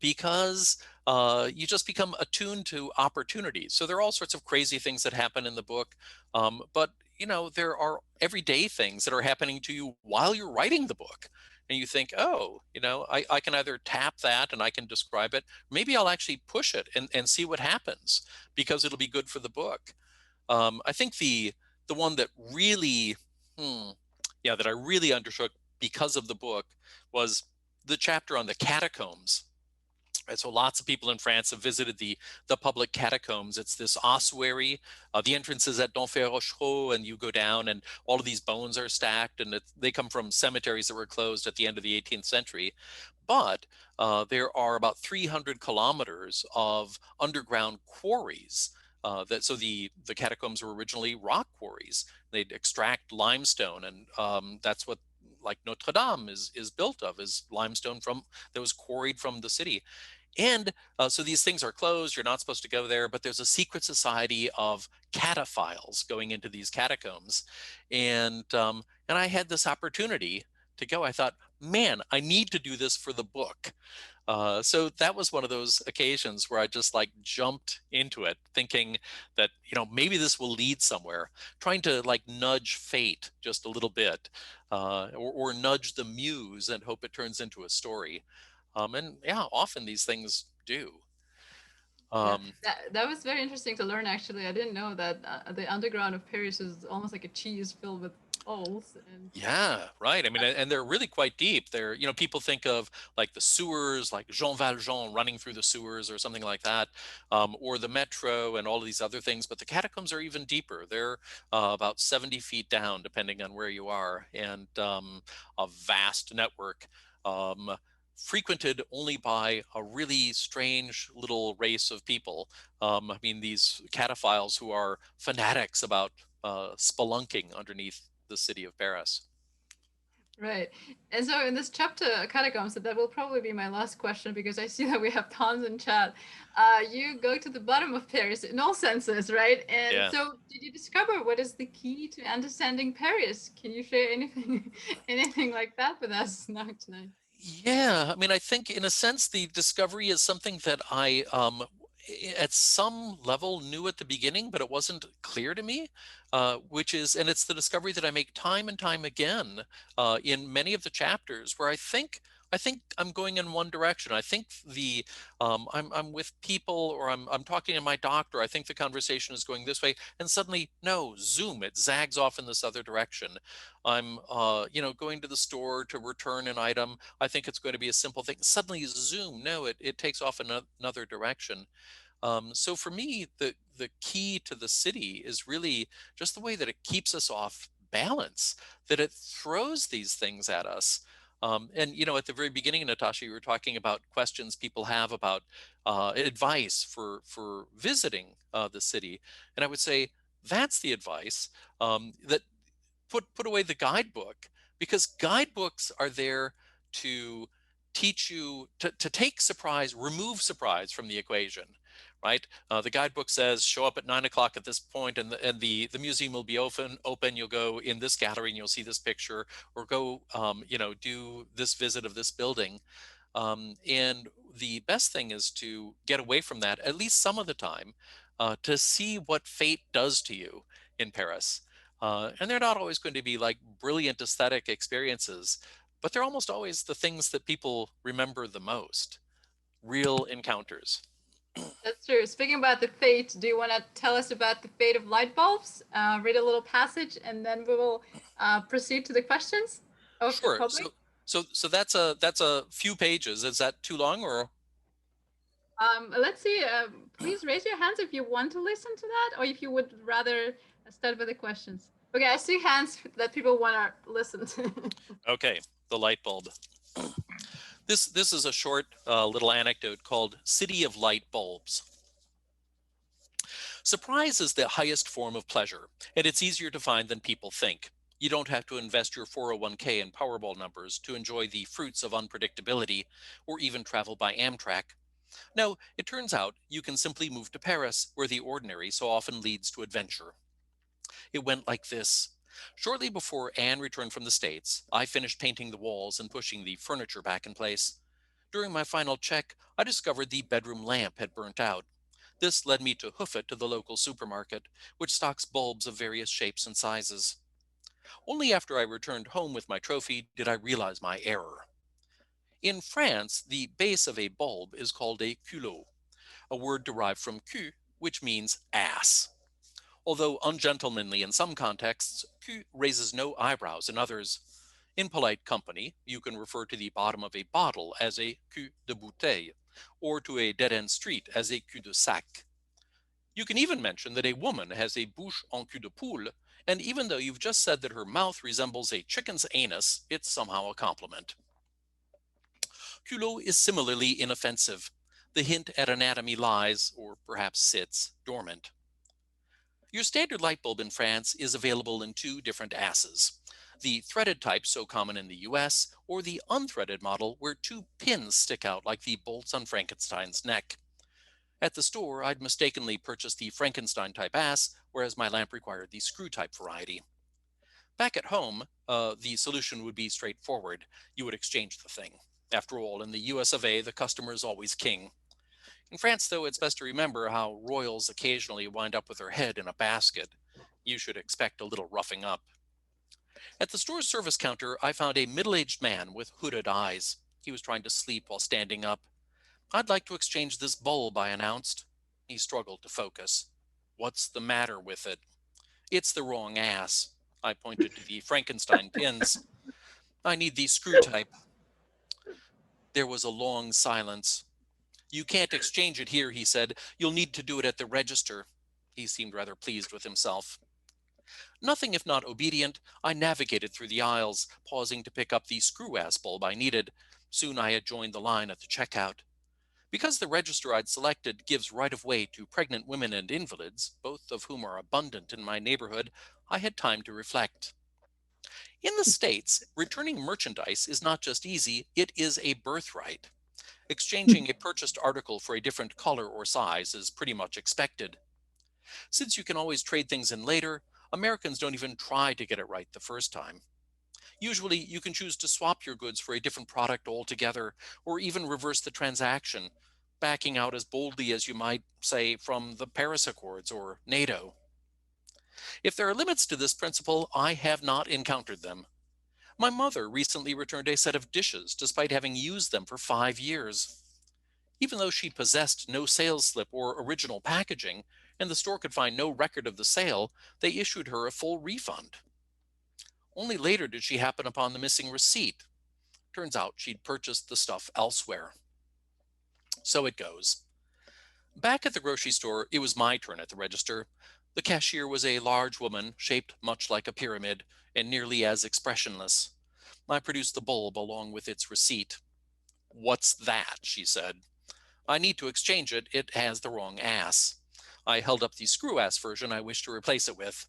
S3: because you just become attuned to opportunities. So there are all sorts of crazy things that happen in the book. But, you know, there are everyday things that are happening to you while you're writing the book. And you think, oh, you know, I can either tap that and I can describe it. Maybe I'll actually push it and see what happens because it'll be good for the book. I think the one that really, that I really undertook because of the book was the chapter on the catacombs. Right, so lots of people in France have visited the public catacombs. It's this ossuary. The entrance is at Denfert Rochereau, and you go down, and all of these bones are stacked, and they come from cemeteries that were closed at the end of the 18th century. But there are about 300 kilometers of underground quarries. So the catacombs were originally rock quarries. They'd extract limestone, and that's what like Notre Dame is built of, is limestone that was quarried from the city. And so these things are closed. You're not supposed to go there, but there's a secret society of cataphiles going into these catacombs. And I had this opportunity to go. I thought, man, I need to do this for the book. So that was one of those occasions where I just like jumped into it, thinking that, you know, maybe this will lead somewhere, trying to like nudge fate just a little bit, or nudge the muse and hope it turns into a story. And yeah, often these things do.
S2: That was very interesting to learn, actually. I didn't know that the underground of Paris is almost like a cheese filled with holes. And
S3: Yeah, right. I mean, and they're really quite deep. They're, people think of like the sewers, like Jean Valjean running through the sewers or something like that, or the metro and all of these other things. But the catacombs are even deeper. They're about 70 feet down, depending on where you are, and a vast network. Frequented only by a really strange little race of people. I mean, these cataphiles who are fanatics about spelunking underneath the city of Paris.
S2: right. And so in this chapter, catacombs, that will probably be my last question because I see that we have tons in chat. You go to the bottom of Paris in all senses, right? And
S3: Yeah.
S2: so did you discover what is the key to understanding Paris? Can you share anything, anything like that with us now tonight?
S3: Yeah, I mean, I think in a sense, the discovery is something that I, at some level, knew at the beginning, but it wasn't clear to me, which is, and it's the discovery that I make time and time again in many of the chapters where I think I'm going in one direction. I think I'm with people or I'm talking to my doctor. I think the conversation is going this way, and suddenly, no, zoom, it zags off in this other direction. I'm, going to the store to return an item. I think it's going to be a simple thing. Suddenly, zoom, no, it takes off in another direction. So for me, the key to the city is really just the way that it keeps us off balance, that it throws these things at us. And at the very beginning, Natasha, you were talking about questions people have about advice for visiting the city, and I would say that's the advice that put away the guidebook, because guidebooks are there to teach you to take surprise, remove surprise from the equation, right? The guidebook says show up at 9 o'clock at this point, and the museum will be open. You'll go in this gallery and you'll see this picture, or go do this visit of this building. And the best thing is to get away from that at least some of the time, to see what fate does to you in Paris. And they're not always going to be like brilliant aesthetic experiences, but they're almost always the things that people remember the most, real encounters.
S2: That's true. Speaking about the fate, do you want to tell us about the fate of light bulbs? Read a little passage, and then we will proceed to the questions of the
S3: Sure.
S2: public.
S3: So that's a few pages. Is that too long, or?
S2: Let's see. Please raise your hands if you want to listen to that, or if you would rather start with the questions. Okay, I see hands that people want to listen to.
S3: Okay, the light bulb. This is a short little anecdote called City of Light Bulbs. Surprise is the highest form of pleasure, and it's easier to find than people think. You don't have to invest your 401k in Powerball numbers to enjoy the fruits of unpredictability, or even travel by Amtrak. No, it turns out you can simply move to Paris, where the ordinary so often leads to adventure. It went like this. Shortly before Anne returned from the States, I finished painting the walls and pushing the furniture back in place. During my final check, I discovered the bedroom lamp had burnt out. This led me to hoof it to the local supermarket, which stocks bulbs of various shapes and sizes. Only after I returned home with my trophy did I realize my error. In France, the base of a bulb is called a culot, a word derived from cul, which means ass. Although ungentlemanly in some contexts, cul raises no eyebrows in others. In polite company, you can refer to the bottom of a bottle as a cul de bouteille, or to a dead-end street as a cul de sac. You can even mention that a woman has a bouche en cul de poule, and even though you've just said that her mouth resembles a chicken's anus, it's somehow a compliment. Culot is similarly inoffensive. The hint at anatomy lies, or perhaps sits, dormant. Your standard light bulb in France is available in two different asses. The threaded type so common in the US, or the unthreaded model where two pins stick out like the bolts on Frankenstein's neck. At the store, I'd mistakenly purchased the Frankenstein type ass, whereas my lamp required the screw type variety. Back at home, the solution would be straightforward. You would exchange the thing. After all, in the US of A, the customer is always king. In France, though, it's best to remember how royals occasionally wind up with their head in a basket. You should expect a little roughing up. At the store's service counter, I found a middle-aged man with hooded eyes. He was trying to sleep while standing up. "I'd like to exchange this bulb," I announced. He struggled to focus. "What's the matter with it?" "It's the wrong ass." I pointed to the Frankenstein pins. I need the screw type. There was a long silence. You can't exchange it here, he said. You'll need to do it at the register. He seemed rather pleased with himself. Nothing if not obedient, I navigated through the aisles, pausing to pick up the screw-ass bulb I needed. Soon I had joined the line at the checkout. Because the register I'd selected gives right-of-way to pregnant women and invalids, both of whom are abundant in my neighborhood, I had time to reflect. In the States, returning merchandise is not just easy, it is a birthright. Exchanging a purchased article for a different color or size is pretty much expected. Since you can always trade things in later, Americans don't even try to get it right the first time. Usually, you can choose to swap your goods for a different product altogether, or even reverse the transaction, backing out as boldly as you might, say, from the Paris Accords or NATO. If there are limits to this principle, I have not encountered them. My mother recently returned a set of dishes despite having used them for 5 years. Even though she possessed no sales slip or original packaging, and the store could find no record of the sale, they issued her a full refund. Only later did she happen upon the missing receipt. Turns out she'd purchased the stuff elsewhere. So it goes. Back at the grocery store, it was my turn at the register. The cashier was a large woman, shaped much like a pyramid, and nearly as expressionless. I produced the bulb along with its receipt. "What's that?" she said. "I need to exchange it. It has the wrong ass." I held up the screw-ass version I wished to replace it with.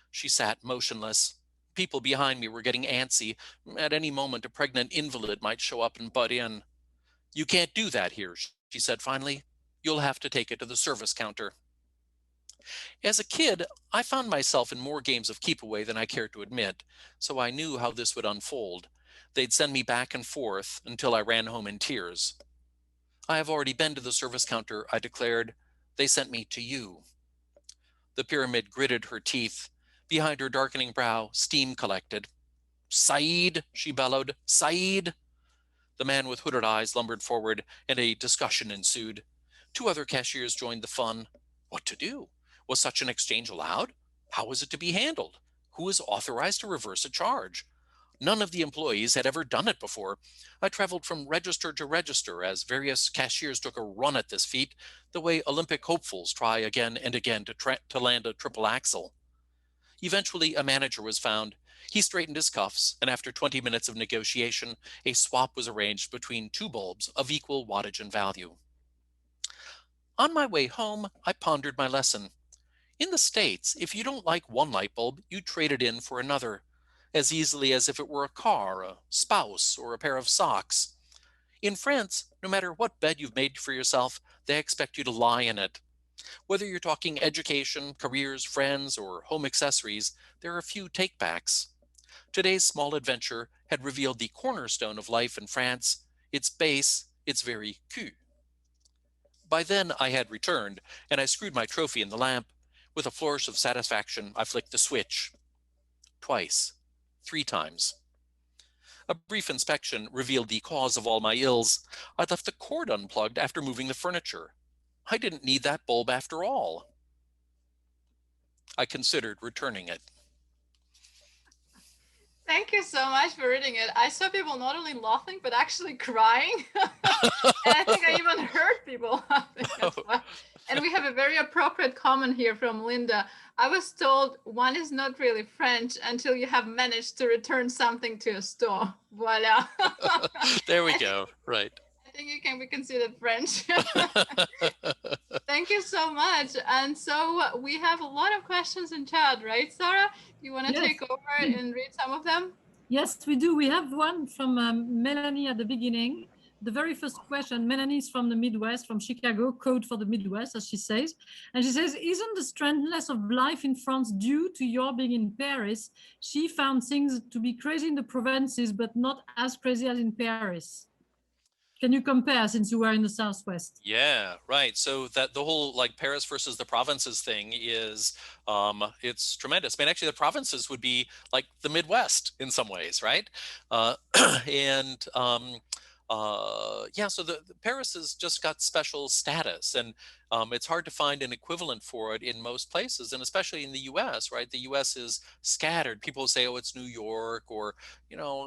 S3: She sat motionless. People behind me were getting antsy. At any moment, a pregnant invalid might show up and butt in. "You can't do that here," she said finally. "You'll have to take it to the service counter." As a kid, I found myself in more games of keep-away than I cared to admit, so I knew how this would unfold. They'd send me back and forth until I ran home in tears. "I have already been to the service counter," I declared. "They sent me to you." The pyramid gritted her teeth. Behind her darkening brow, steam collected. "Saeed," she bellowed. "Saeed." The man with hooded eyes lumbered forward, and a discussion ensued. 2 other cashiers joined the fun. What to do? Was such an exchange allowed? How was it to be handled? Who was authorized to reverse a charge? None of the employees had ever done it before. I traveled from register to register as various cashiers took a run at this feat, the way Olympic hopefuls try again and again to land a triple axel. Eventually, a manager was found. He straightened his cuffs, and after 20 minutes of negotiation, a swap was arranged between 2 bulbs of equal wattage and value. On my way home, I pondered my lesson. In the States, if you don't like one light bulb, you trade it in for another, as easily as if it were a car, a spouse, or a pair of socks. In France, no matter what bed you've made for yourself, they expect you to lie in it. Whether you're talking education, careers, friends, or home accessories, there are few takebacks. Today's small adventure had revealed the cornerstone of life in France, its base, its very cul. By then I had returned, and I screwed my trophy in the lamp. With a flourish of satisfaction, I flicked the switch. Twice. 3 times. A brief inspection revealed the cause of all my ills. I'd left the cord unplugged after moving the furniture. I didn't need that bulb after all. I considered returning it.
S2: Thank you so much for reading it. I saw people not only laughing, but actually crying. And I think I even heard people laughing as well. And we have a very appropriate comment here from Linda. "I was told one is not really French until you have managed to return something to a store." Voila.
S3: There we go. Right.
S2: I think you can be considered French. Thank you so much. And so we have a lot of questions in chat, right, Sarah? You want to take over and read some of them?
S1: Yes, we do. We have one from Melanie at the beginning. The very first question, Melanie is from the Midwest, from Chicago, code for the Midwest, as she says. And she says, "Isn't the strangeness of life in France due to your being in Paris? She found things to be crazy in the provinces, but not as crazy as in Paris." Can you compare, since you were in the Southwest?
S3: Yeah, right. So that the whole like Paris versus the provinces thing is it's tremendous. I mean, actually, the provinces would be like the Midwest in some ways, right? And yeah, so the Paris has just got special status, and it's hard to find an equivalent for it in most places, and especially in the U.S. Right? The U.S. is scattered. People say, "Oh, it's New York," or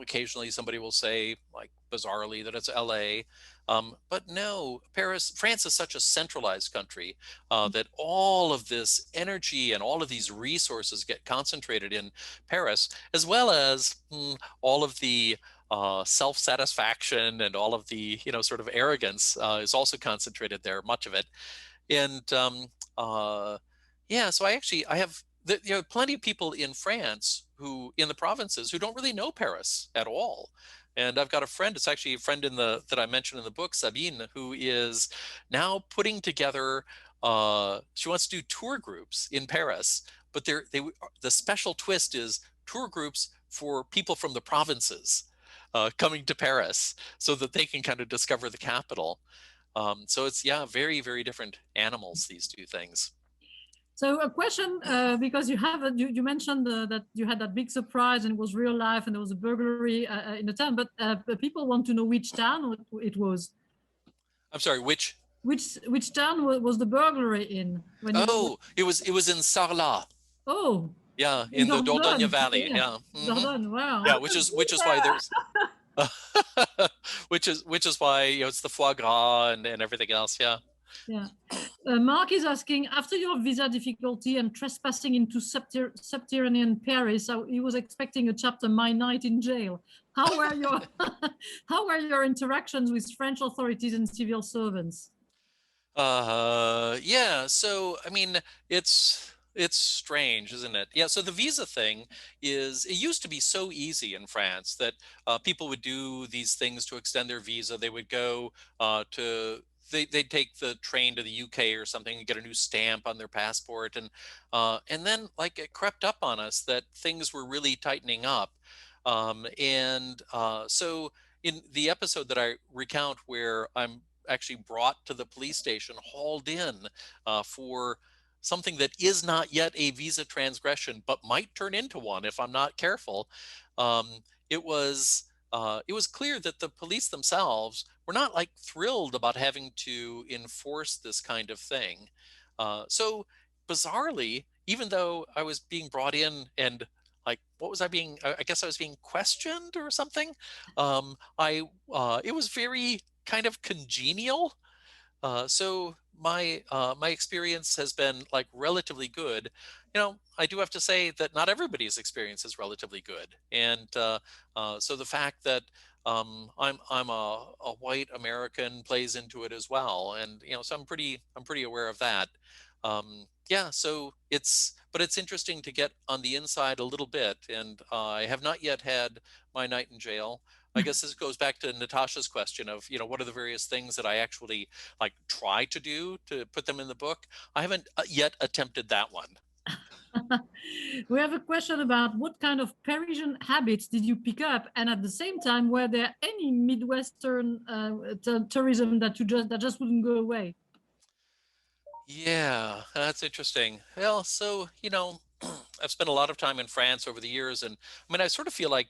S3: occasionally somebody will say, like bizarrely, that it's L.A. But no, Paris, France is such a centralized country that all of this energy and all of these resources get concentrated in Paris, as well as all of the self-satisfaction and all of the sort of arrogance is also concentrated there, much of it. And yeah, so I have plenty of people in France who in the provinces who don't really know Paris at all. And I've got a friend, it's actually a friend that I mentioned in the book, Sabine, who is now putting together she wants to do tour groups in Paris, but the special twist is tour groups for people from the provinces coming to Paris so that they can kind of discover the capital. So it's, yeah, very, very different animals, these two things.
S1: So a question, because you mentioned that you had that big surprise and it was real life and there was a burglary in the town, but people want to know which town it was.
S3: I'm sorry, which
S1: town was the burglary in?
S3: It was in Sarlat.
S1: Oh.
S3: Yeah, in the Dordogne Valley. Yeah.
S1: Dordogne, wow.
S3: Yeah, which is why there's which is why it's the foie gras and everything else. Yeah.
S1: Yeah. Mark is asking, after your visa difficulty and trespassing into subterranean Paris, he was expecting a chapter, My Night in Jail. How were your how were your interactions with French authorities and civil servants?
S3: Yeah, so I mean, it's strange, isn't it? Yeah, so the visa thing it used to be so easy in France that people would do these things to extend their visa. They would go they'd take the train to the UK or something and get a new stamp on their passport, and then like it crept up on us that things were really tightening up, so in the episode that I recount where I'm actually brought to the police station, hauled in for something that is not yet a visa transgression, but might turn into one if I'm not careful. It was clear that the police themselves were not like thrilled about having to enforce this kind of thing. So bizarrely, even though I was being brought in and like, what was I being? I guess I was being questioned or something. It was very kind of congenial. So my experience has been like relatively good. I do have to say that not everybody's experience is relatively good, and so the fact that I'm a white American plays into it as well, and so I'm pretty aware of that. Yeah, so but it's interesting to get on the inside a little bit, and I have not yet had my night in jail. I guess this goes back to Natasha's question of, what are the various things that I actually like try to do to put them in the book. I haven't yet attempted that one.
S1: We have a question about what kind of Parisian habits did you pick up, and at the same time, were there any Midwestern tourism that just wouldn't go away?
S3: Yeah, that's interesting. Well, so I've spent a lot of time in France over the years, and I mean, I sort of feel like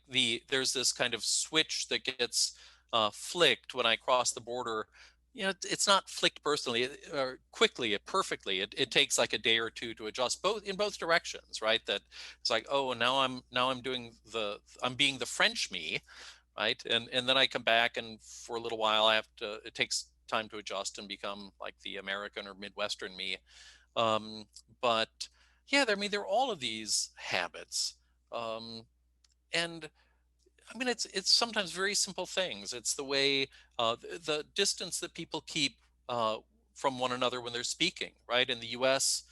S3: there's this kind of switch that gets flicked when I cross the border. It's not flicked personally or quickly, perfectly. It takes like a day or two to adjust in both directions, right? That it's like, oh, now I'm being the French me, right? And then I come back, and for a little while, it takes time to adjust and become like the American or Midwestern me. But yeah, I mean, there are all of these habits. And I mean, it's sometimes very simple things. It's the way, the distance that people keep from one another when they're speaking, right? In the US,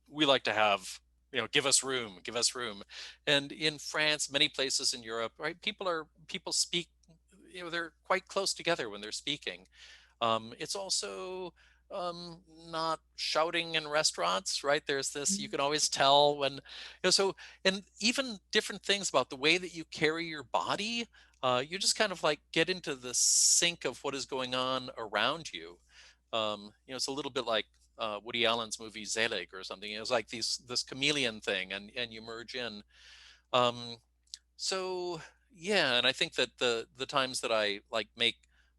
S3: we like to have, give us room, give us room. And in France, many places in Europe, right, people speak, they're quite close together when they're speaking. It's also not shouting in restaurants, right? There's this, you can always tell when, so, and even different things about the way that you carry your body, you just kind of like get into the sync of what is going on around you. It's a little bit like Woody Allen's movie Zelig or something. It was like this chameleon thing, and you merge in. So yeah, and I think that the times that I like make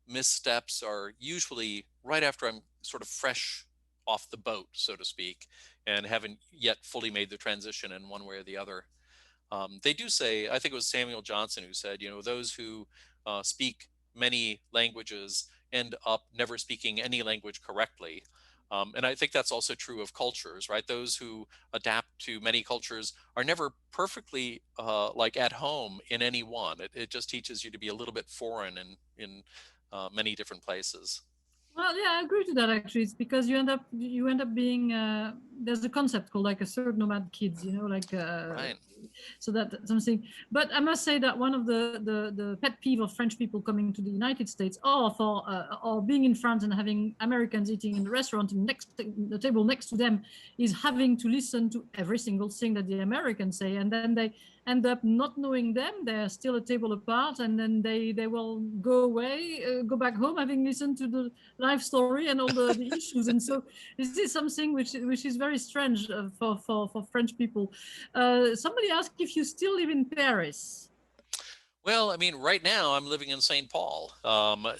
S3: missteps are usually right after I'm sort of fresh off the boat, so to speak, and haven't yet fully made the transition in one way or the other. They do say, I think it was Samuel Johnson who said, those who speak many languages end up never speaking any language correctly. And I think that's also true of cultures, right? Those who adapt to many cultures are never perfectly like at home in any one. It just teaches you to be a little bit foreign in many different places.
S1: Well, yeah, I agree to that actually. It's because you end up being there's a concept called like a third nomad kids, like
S3: Right.
S1: so that something. But I must say that one of the pet peeve of French people coming to the United States, or being in France and having Americans eating in the restaurant and the table next to them, is having to listen to every single thing that the Americans say, and then they end up not knowing them. They're still a table apart, and then they will go away, go back home, having listened to the life story and all the issues. And so this is something which is very strange for French people. Somebody asked if you still live in Paris.
S3: Well, I mean, right now I'm living in St. Paul.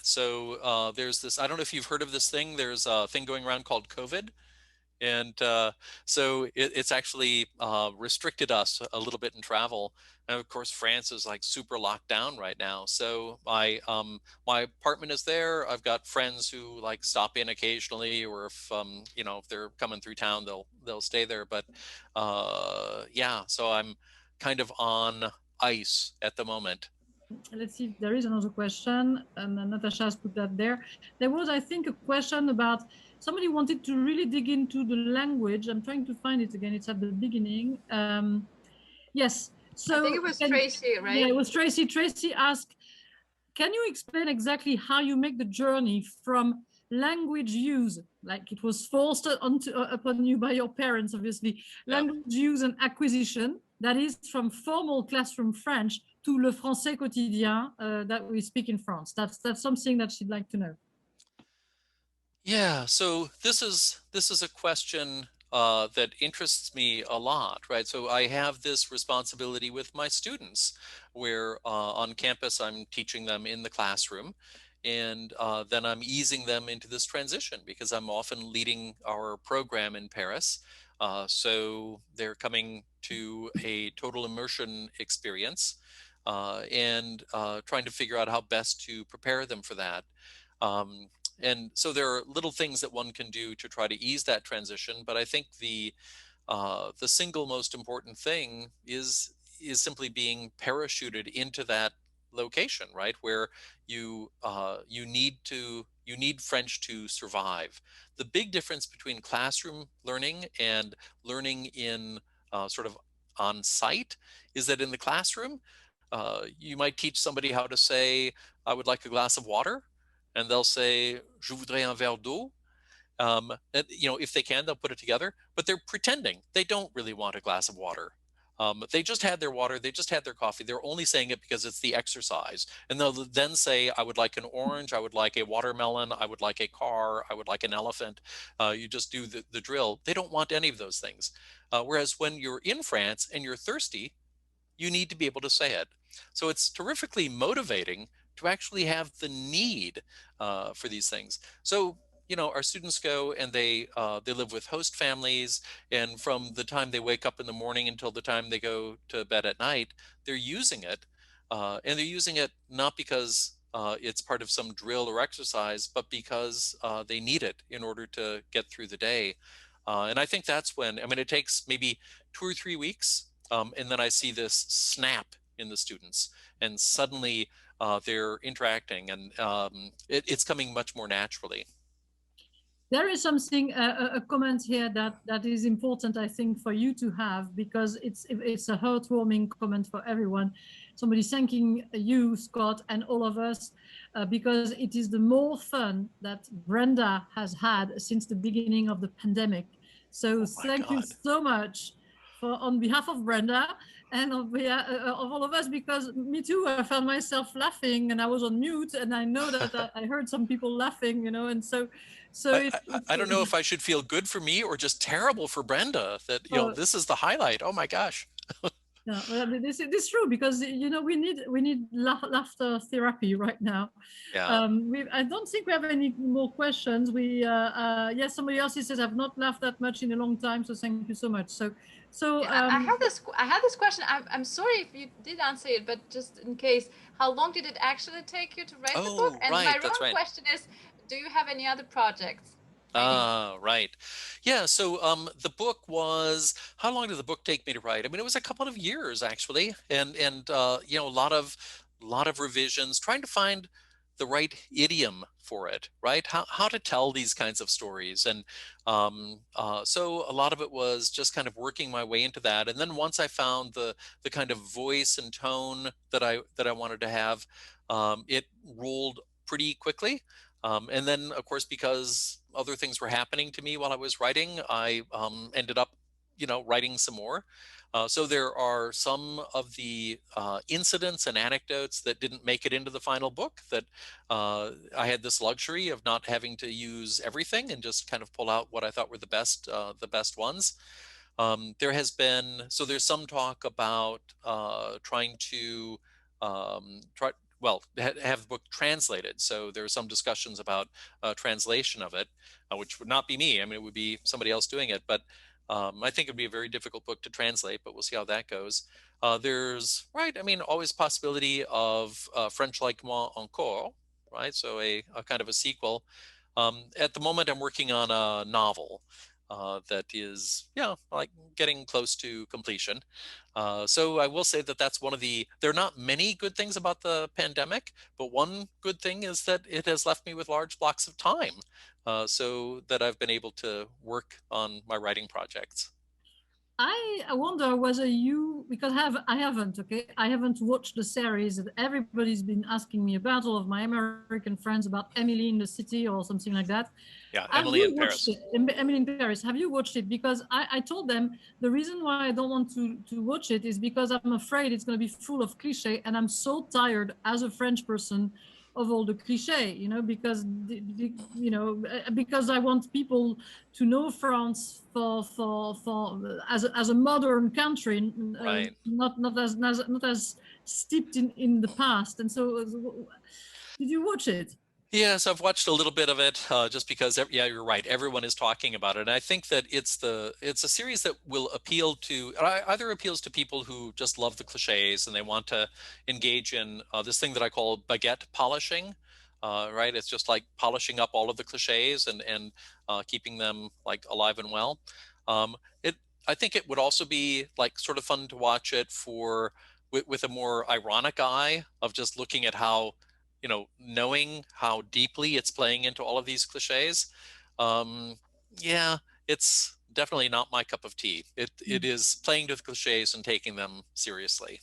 S3: So there's this, I don't know if you've heard of this thing. There's a thing going around called COVID. And so it's actually restricted us a little bit in travel. And of course, France is like super locked down right now. So my apartment is there. I've got friends who like stop in occasionally, or if they're coming through town, they'll stay there. But yeah, so I'm kind of on ice at the moment.
S1: Let's see if there is another question. And Natasha has put that there. There was, I think, a question about somebody wanted to really dig into the language. I'm trying to find it again. It's at the beginning. Yes. So
S2: I think it was Tracy, right?
S1: Yeah, it was Tracy. Tracy asked, can you explain exactly how you make the journey from language use, like it was forced upon you by your parents, obviously, language use and acquisition, that is from formal classroom French to le français quotidien that we speak in France? That's something that she'd like to know.
S3: Yeah, so this is a question that interests me a lot, right? So I have this responsibility with my students, where on campus I'm teaching them in the classroom, and then I'm easing them into this transition because I'm often leading our program in Paris. So they're coming to a total immersion experience, and trying to figure out how best to prepare them for that. And so there are little things that one can do to try to ease that transition. But I think the single most important thing is simply being parachuted into that location, right, where you need French to survive. The big difference between classroom learning and learning in sort of on site is that in the classroom, you might teach somebody how to say, "I would like a glass of water," and they'll say, "Je voudrais un verre d'eau." And, if they can, they'll put it together, but they're pretending they don't really want a glass of water. They just had their water, they just had their coffee. They're only saying it because it's the exercise. And they'll then say, "I would like an orange, I would like a watermelon, I would like a car, I would like an elephant." You just do the drill. They don't want any of those things. Whereas when you're in France and you're thirsty, you need to be able to say it. So it's terrifically motivating to actually have the need for these things. So, our students go and they live with host families, and from the time they wake up in the morning until the time they go to bed at night, they're using it. And they're using it not because it's part of some drill or exercise, but because they need it in order to get through the day. And I think that's when, it takes maybe 2 or 3 weeks. And then I see this snap in the students, and suddenly they're interacting, and it's coming much more naturally.
S1: There is something, a comment here that is important, I think, for you to have, because it's a heartwarming comment for everyone. Somebody thanking you, Scott, and all of us, because it is the more fun that Brenda has had since the beginning of the pandemic. So thank you so much on behalf of Brenda and of all of us, because me too, I found myself laughing and I was on mute, and I know that I heard some people laughing, and so
S3: I don't know if I should feel good for me or just terrible for Brenda that, this is the highlight. Oh my gosh.
S1: Yeah, well, this is true because we need laughter therapy right now.
S3: Yeah.
S1: I don't think we have any more questions. Yes, somebody else says I've not laughed that much in a long time, so thank you so much. So
S2: Yeah, I had this question. I'm sorry if you did answer it, but just in case, how long did it actually take you to write the book?
S3: Oh,
S2: And my
S3: right.
S2: real
S3: That's right.
S2: question is, do you have any other projects writing?
S3: Right. Yeah. So the book was, how long did the book take me to write? I mean, it was a couple of years actually, and a lot of revisions, trying to find the right idiom for it, right? How to tell these kinds of stories, and so a lot of it was just kind of working my way into that. And then once I found the kind of voice and tone that I wanted to have, it rolled pretty quickly. And then, of course, because other things were happening to me while I was writing, I ended up, writing some more. So there are some of the incidents and anecdotes that didn't make it into the final book that I had this luxury of not having to use everything and just kind of pull out what I thought were the best ones. There's some talk about trying to have the book translated. So there are some discussions about translation of it, which would not be me. I mean, it would be somebody else doing it. But I think it would be a very difficult book to translate, but we'll see how that goes. Always possibility of French Like Moi encore, right? So a kind of a sequel. At the moment, I'm working on a novel that is, like getting close to completion. So I will say that there are not many good things about the pandemic, but one good thing is that it has left me with large blocks of time, so that I've been able to work on my writing projects.
S1: I wonder whether because I haven't, okay, I haven't watched the series that everybody's been asking me about. All of my American friends about Emily in the City or something like that.
S3: Yeah,
S1: Have
S3: Emily
S1: you
S3: in
S1: watched
S3: Paris.
S1: it? Emily in Paris. Have you watched it? Because I told them the reason why I don't want to watch it is because I'm afraid it's going to be full of cliche, and I'm so tired as a French person of all the cliche, because I want people to know France as a modern country,
S3: Right.
S1: not as steeped in the past. And so, did you watch it?
S3: Yes, I've watched a little bit of it, just because, yeah, you're right. Everyone is talking about it, and I think that it's a series that will either appeals to people who just love the cliches and they want to engage in this thing that I call baguette polishing, right? It's just like polishing up all of the cliches and keeping them like alive and well. Um, it I think it would also be like sort of fun to watch it with a more ironic eye of just looking at how, knowing how deeply it's playing into all of these cliches. Um, yeah, it's definitely not my cup of tea. It is playing to the cliches and taking them seriously.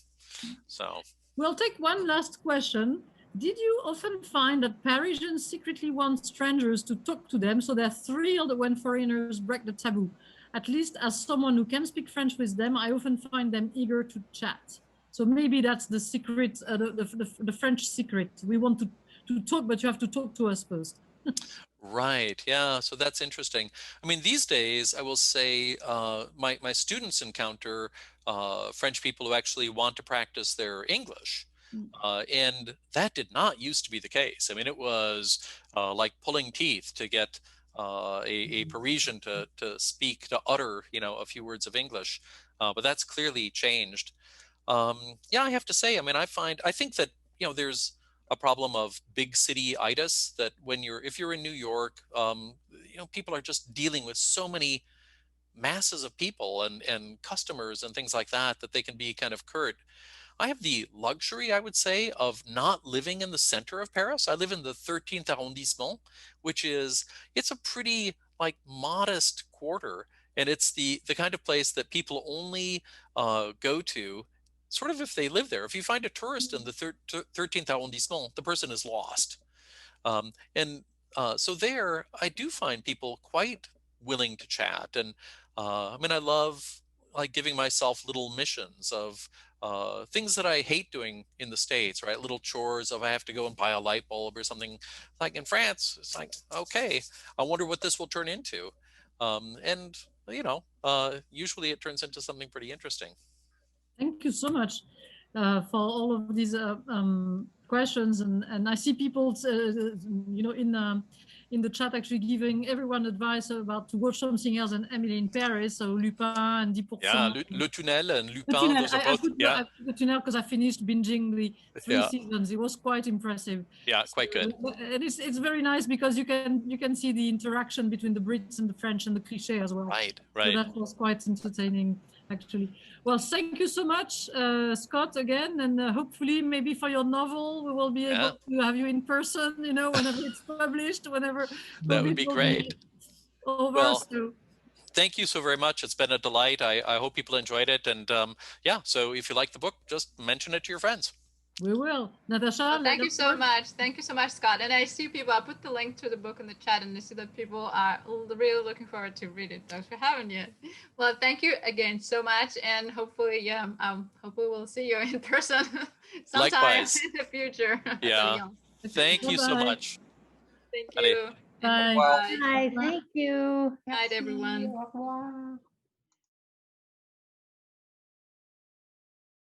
S3: So,
S1: We'll take one last question. Did you often find that Parisians secretly want strangers to talk to them, so they're thrilled when foreigners break the taboo? At least as someone who can speak French with them, I often find them eager to chat. So maybe that's the secret, the French secret. We want to talk, but you have to talk to us first.
S3: right. Yeah. So that's interesting. I mean, these days, I will say my students encounter French people who actually want to practice their English. And that did not used to be the case. I mean, it was like pulling teeth to get a Parisian to speak, to utter, a few words of English. But that's clearly changed. Yeah, I have to say, I mean, I think that, there's a problem of big city itis, that if you're in New York, people are just dealing with so many masses of people and customers and things like that, that they can be kind of curt. I have the luxury, I would say, of not living in the center of Paris. I live in the 13th arrondissement, it's a pretty like modest quarter. And it's the kind of place that people only go to sort of if they live there. If you find a tourist in the 13th arrondissement, the person is lost. And so there, I do find people quite willing to chat. And I mean, I love like giving myself little missions of things that I hate doing in the States, right? Little chores of I have to go and buy a light bulb or something. Like in France, it's like, okay, I wonder what this will turn into. And usually it turns into something pretty interesting.
S1: Thank you so much for all of these questions, and I see people, in the chat actually giving everyone advice about to watch something else than Emily in Paris, so Lupin and 10%.
S3: Yeah, Le Tunnel and
S1: The
S3: Lupin,
S1: Tunnel.
S3: those are
S1: I
S3: both,
S1: put
S3: yeah,
S1: I put the Tunnel because I finished binging the 3
S3: yeah,
S1: seasons. It was quite impressive.
S3: yeah, quite good.
S1: And it's very nice because you can see the interaction between the Brits and the French and the cliché as well.
S3: Right,
S1: So
S3: right.
S1: that was quite entertaining, actually. Well, thank you so much, Scott, again, and hopefully maybe for your novel we will be able to have you in person. Whenever it's published, whenever
S3: That would be great.
S1: Over.
S3: Well,
S1: So
S3: thank you so very much. It's been a delight. I hope people enjoyed it. And yeah, so if you like the book, just mention it to your friends.
S1: We will. Natasha,
S2: well, thank you so much. Thank you so much, Scott. And I see people, I put the link to the book in the chat, and I see that people are really looking forward to read it. Those who haven't yet. Well, thank you again so much. And hopefully, hopefully we'll see you in person sometime
S3: Likewise.
S2: in the future.
S3: Yeah. Thank you so much.
S2: Thank you.
S1: Bye.
S2: Bye.
S4: Bye. Thank you.
S2: Good night, everyone.